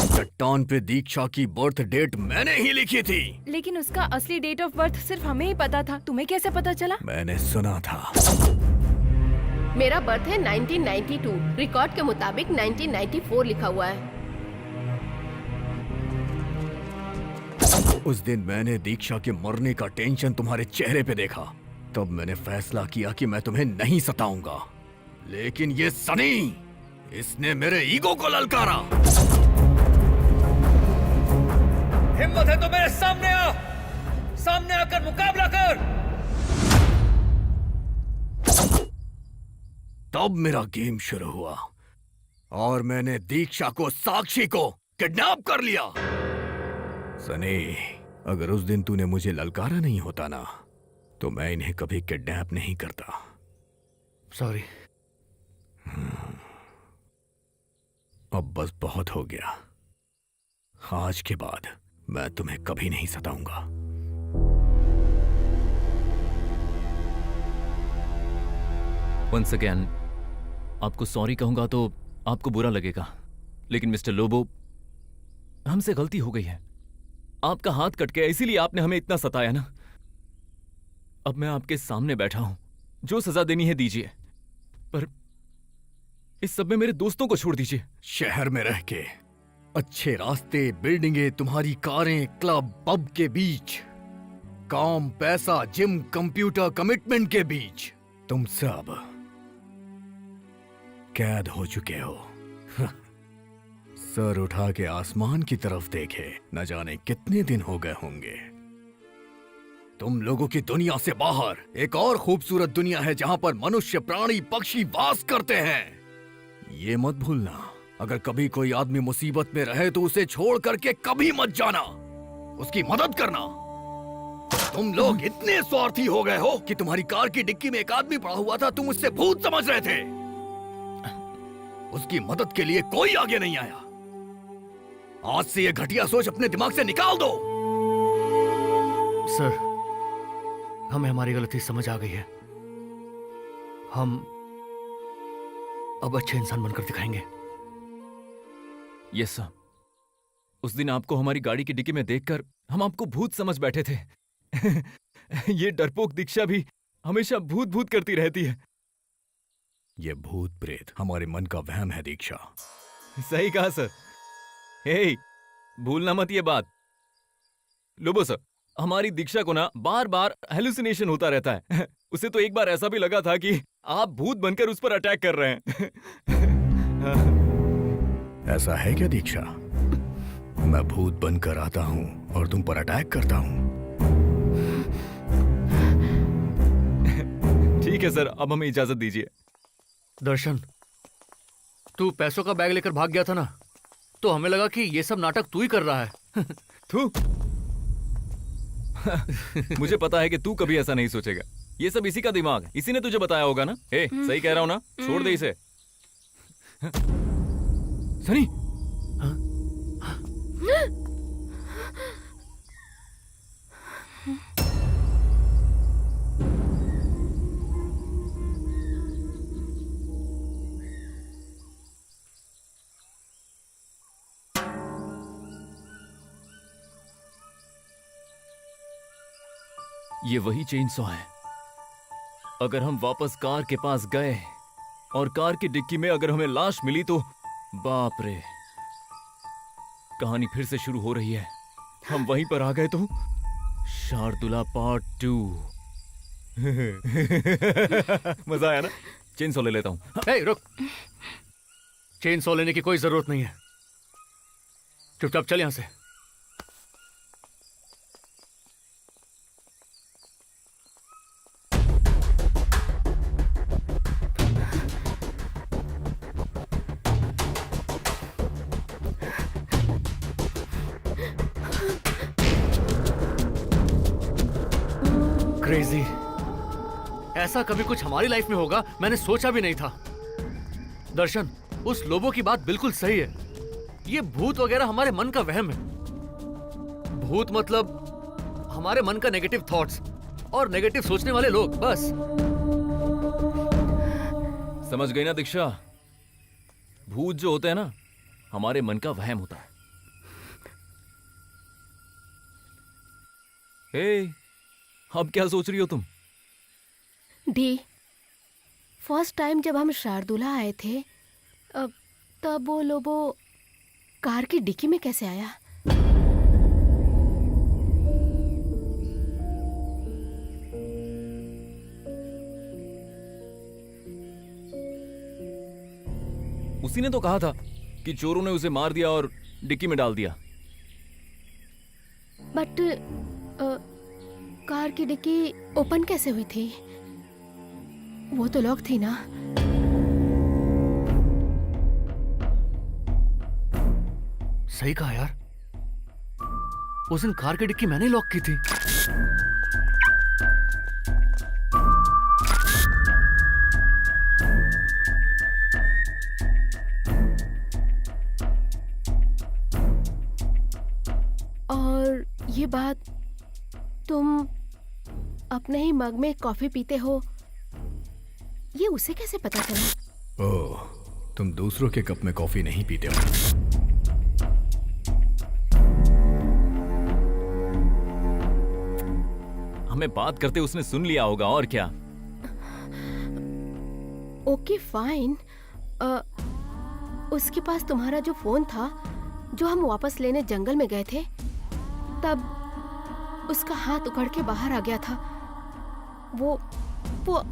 चट्टान दुकान पे दीक्षा की बर्थ डेट मैंने ही लिखी थी। लेकिन उसका असली डेट ऑफ बर्थ सिर्फ हमें ही पता था, तुम्हें कैसे पता चला? मैंने सुना था। मेरा बर्थ है 1992, रिकॉर्ड के मुताबिक 1994 लिखा हुआ है। उस दिन मैंने दीक्षा के मरने का टेंशन तुम्हारे चेहरे पे देखा, तब मैंने फैसला किया कि मैं तुम्हें नहीं सताऊंगा। लेकिन ये सनी, इसने मेरे ईगो को ललकारा। हिम्मत है तो मेरे सामने आ, सामने आकर मुकाबला कर। तब मेरा गेम शुरू हुआ और मैंने दीक्षा को, साक्षी को किडनैप कर लिया। सनी, अगर उस दिन तूने मुझे ललकारा नहीं होता ना, तो मैं इन्हें कभी किडनैप नहीं करता। सॉरी। अब बस बहुत हो गया। आज के बाद मैं तुम्हें कभी नहीं सताऊंगा। वंस अगेन आपको सॉरी कहूंगा तो आपको बुरा लगेगा, लेकिन मिस्टर लोबो, हमसे गलती हो गई है। आपका हाथ कट गया, इसीलिए आपने हमें इतना सताया ना। अब मैं आपके सामने बैठा हूं, जो सजा देनी है दीजिए, पर इस सब में मेरे दोस्तों को छोड़ दीजिए। शहर में रह के अच्छे रास्ते, बिल्डिंगें, तुम्हारी कारें, क्लब, पब के बीच, काम, पैसा, जिम, कंप्यूटर, कमिटमेंट के बीच तुम सब कैद हो चुके हो। सर उठा के आसमान की तरफ देखे, न जाने कितने दिन हो गए होंगे। तुम लोगों की दुनिया से बाहर एक और खूबसूरत दुनिया है जहां पर मनुष्य, प्राणी, पक्षी वास करते हैं। ये मत भूलना, अगर कभी कोई आदमी मुसीबत में रहे तो उसे छोड़ करके कभी मत जाना, उसकी मदद करना। तुम लोग इतने स्वार्थी हो गए हो कि तुम्हारी कार की डिक्की में एक आदमी पड़ा हुआ था, तुम उससे भूत समझ रहे थे। उसकी मदद के लिए कोई आगे नहीं आया। आज से ये घटिया सोच अपने दिमाग से निकाल दो। सर, हमें हमारी गलती समझ आ गई है। हम अब अच्छे इंसान बनकर दिखाएंगे। Yes sir. उस दिन आपको हमारी गाड़ी की डिक्की में देखकर हम आपको भूत समझ बैठे थे। ये डरपोक दीक्षा भी हमेशा भूत भूत करती रहती है। ये भूत प्रेत हमारे मन का वहम है दीक्षा। सही कहा सर। हे, भूलना मत ये बात। लोबो सर, हमारी दीक्षा को ना बार बार हेलुसिनेशन होता रहता है। उसे तो एक बार ऐसा भी लगा था कि आप भूत बनकर उस पर अटैक कर रहे हैं। ऐसा है क्या दीक्षा? मैं भूत बनकर आता हूं और तुम पर अटैक करता हूं। ठीक है सर, अब हमें इजाजत दीजिए। दर्शन, तू पैसों का बैग लेकर भाग गया था ना, तो हमें लगा कि ये सब नाटक तू ही कर रहा है। तू? मुझे पता है कि तू कभी ऐसा नहीं सोचेगा। ये सब इसी का दिमाग है, इसी ने तुझे बताया होगा ना। ए, सही कह रहा हूं ना? छोड़ दे इसे। सनी, ये वही चेन सॉ है। अगर हम वापस कार के पास गए और कार की डिक्की में अगर हमें लाश मिली तो बाप रे, कहानी फिर से शुरू हो रही है। हम वहीं पर आ गए तो शार्दुला पार्ट 2। मजा आया ना? चेन सॉ ले लेता हूं। हे, रुक। चेन सॉ लेने की कोई जरूरत नहीं है, चुपचाप चल यहां से। क्रेजी, ऐसा कभी कुछ हमारी लाइफ में होगा मैंने सोचा भी नहीं था। दर्शन, उस लोबो की बात बिल्कुल सही है। ये भूत वगैरह हमारे मन का वहम है। भूत मतलब हमारे मन का नेगेटिव थॉट्स और नेगेटिव सोचने वाले लोग, बस। समझ गई ना दीक्षा? भूत जो होते हैं ना, हमारे मन का वहम होता है। ए, अब क्या सोच रही हो तुम? डी, फर्स्ट टाइम जब हम शार्दुला आए थे, तब वो लोबो कार की डिक्की में कैसे आया? उसी ने तो कहा था कि चोरों ने उसे मार दिया और डिक्की में डाल दिया। बट कार की डिक्की ओपन कैसे हुई थी? वो तो लॉक थी ना। सही कहा यार, उस दिन कार की डिक्की मैंने लॉक की थी। और ये बात तुम अपने ही मग में कॉफी पीते हो, ये उसे कैसे पता चला? ओह, तुम दूसरों के कप में कॉफी नहीं पीते हो। हमें बात करते उसने सुन लिया होगा, और क्या। Okay fine. उसके पास तुम्हारा जो फोन था, जो हम वापस लेने जंगल में गए थे, तब उसका हाथ उखड़ के बाहर आ गया था। वो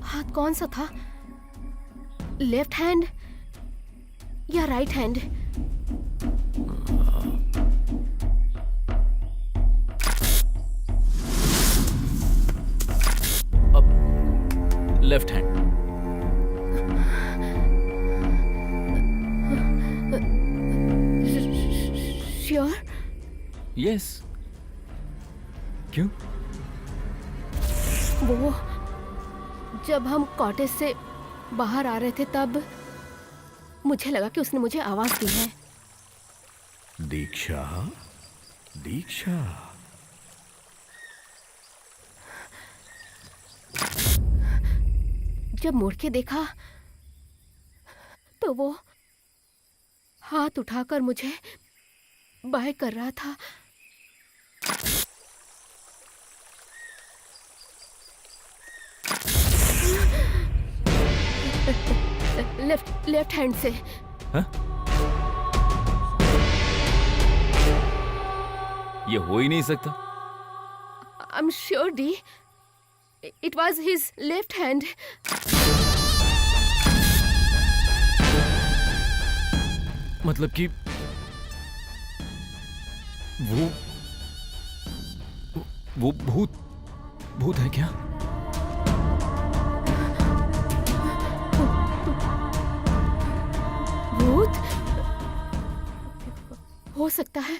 हाथ कौन सा था? लेफ्ट हैंड या राइट हैंड? अब लेफ्ट हैंड। श्योर? यस। क्यों? वो जब हम कॉटेज से बाहर आ रहे थे, तब मुझे लगा कि उसने मुझे आवाज दी है। दीक्षा, दीक्षा। जब मुड़ के देखा तो वो हाथ उठाकर मुझे बाय कर रहा था। लेफ्ट हैंड से। हाँ? ये हो ही नहीं सकता। आई am sure D, it was his left hand. मतलब कि वो भूत है क्या? भूत हो सकता है।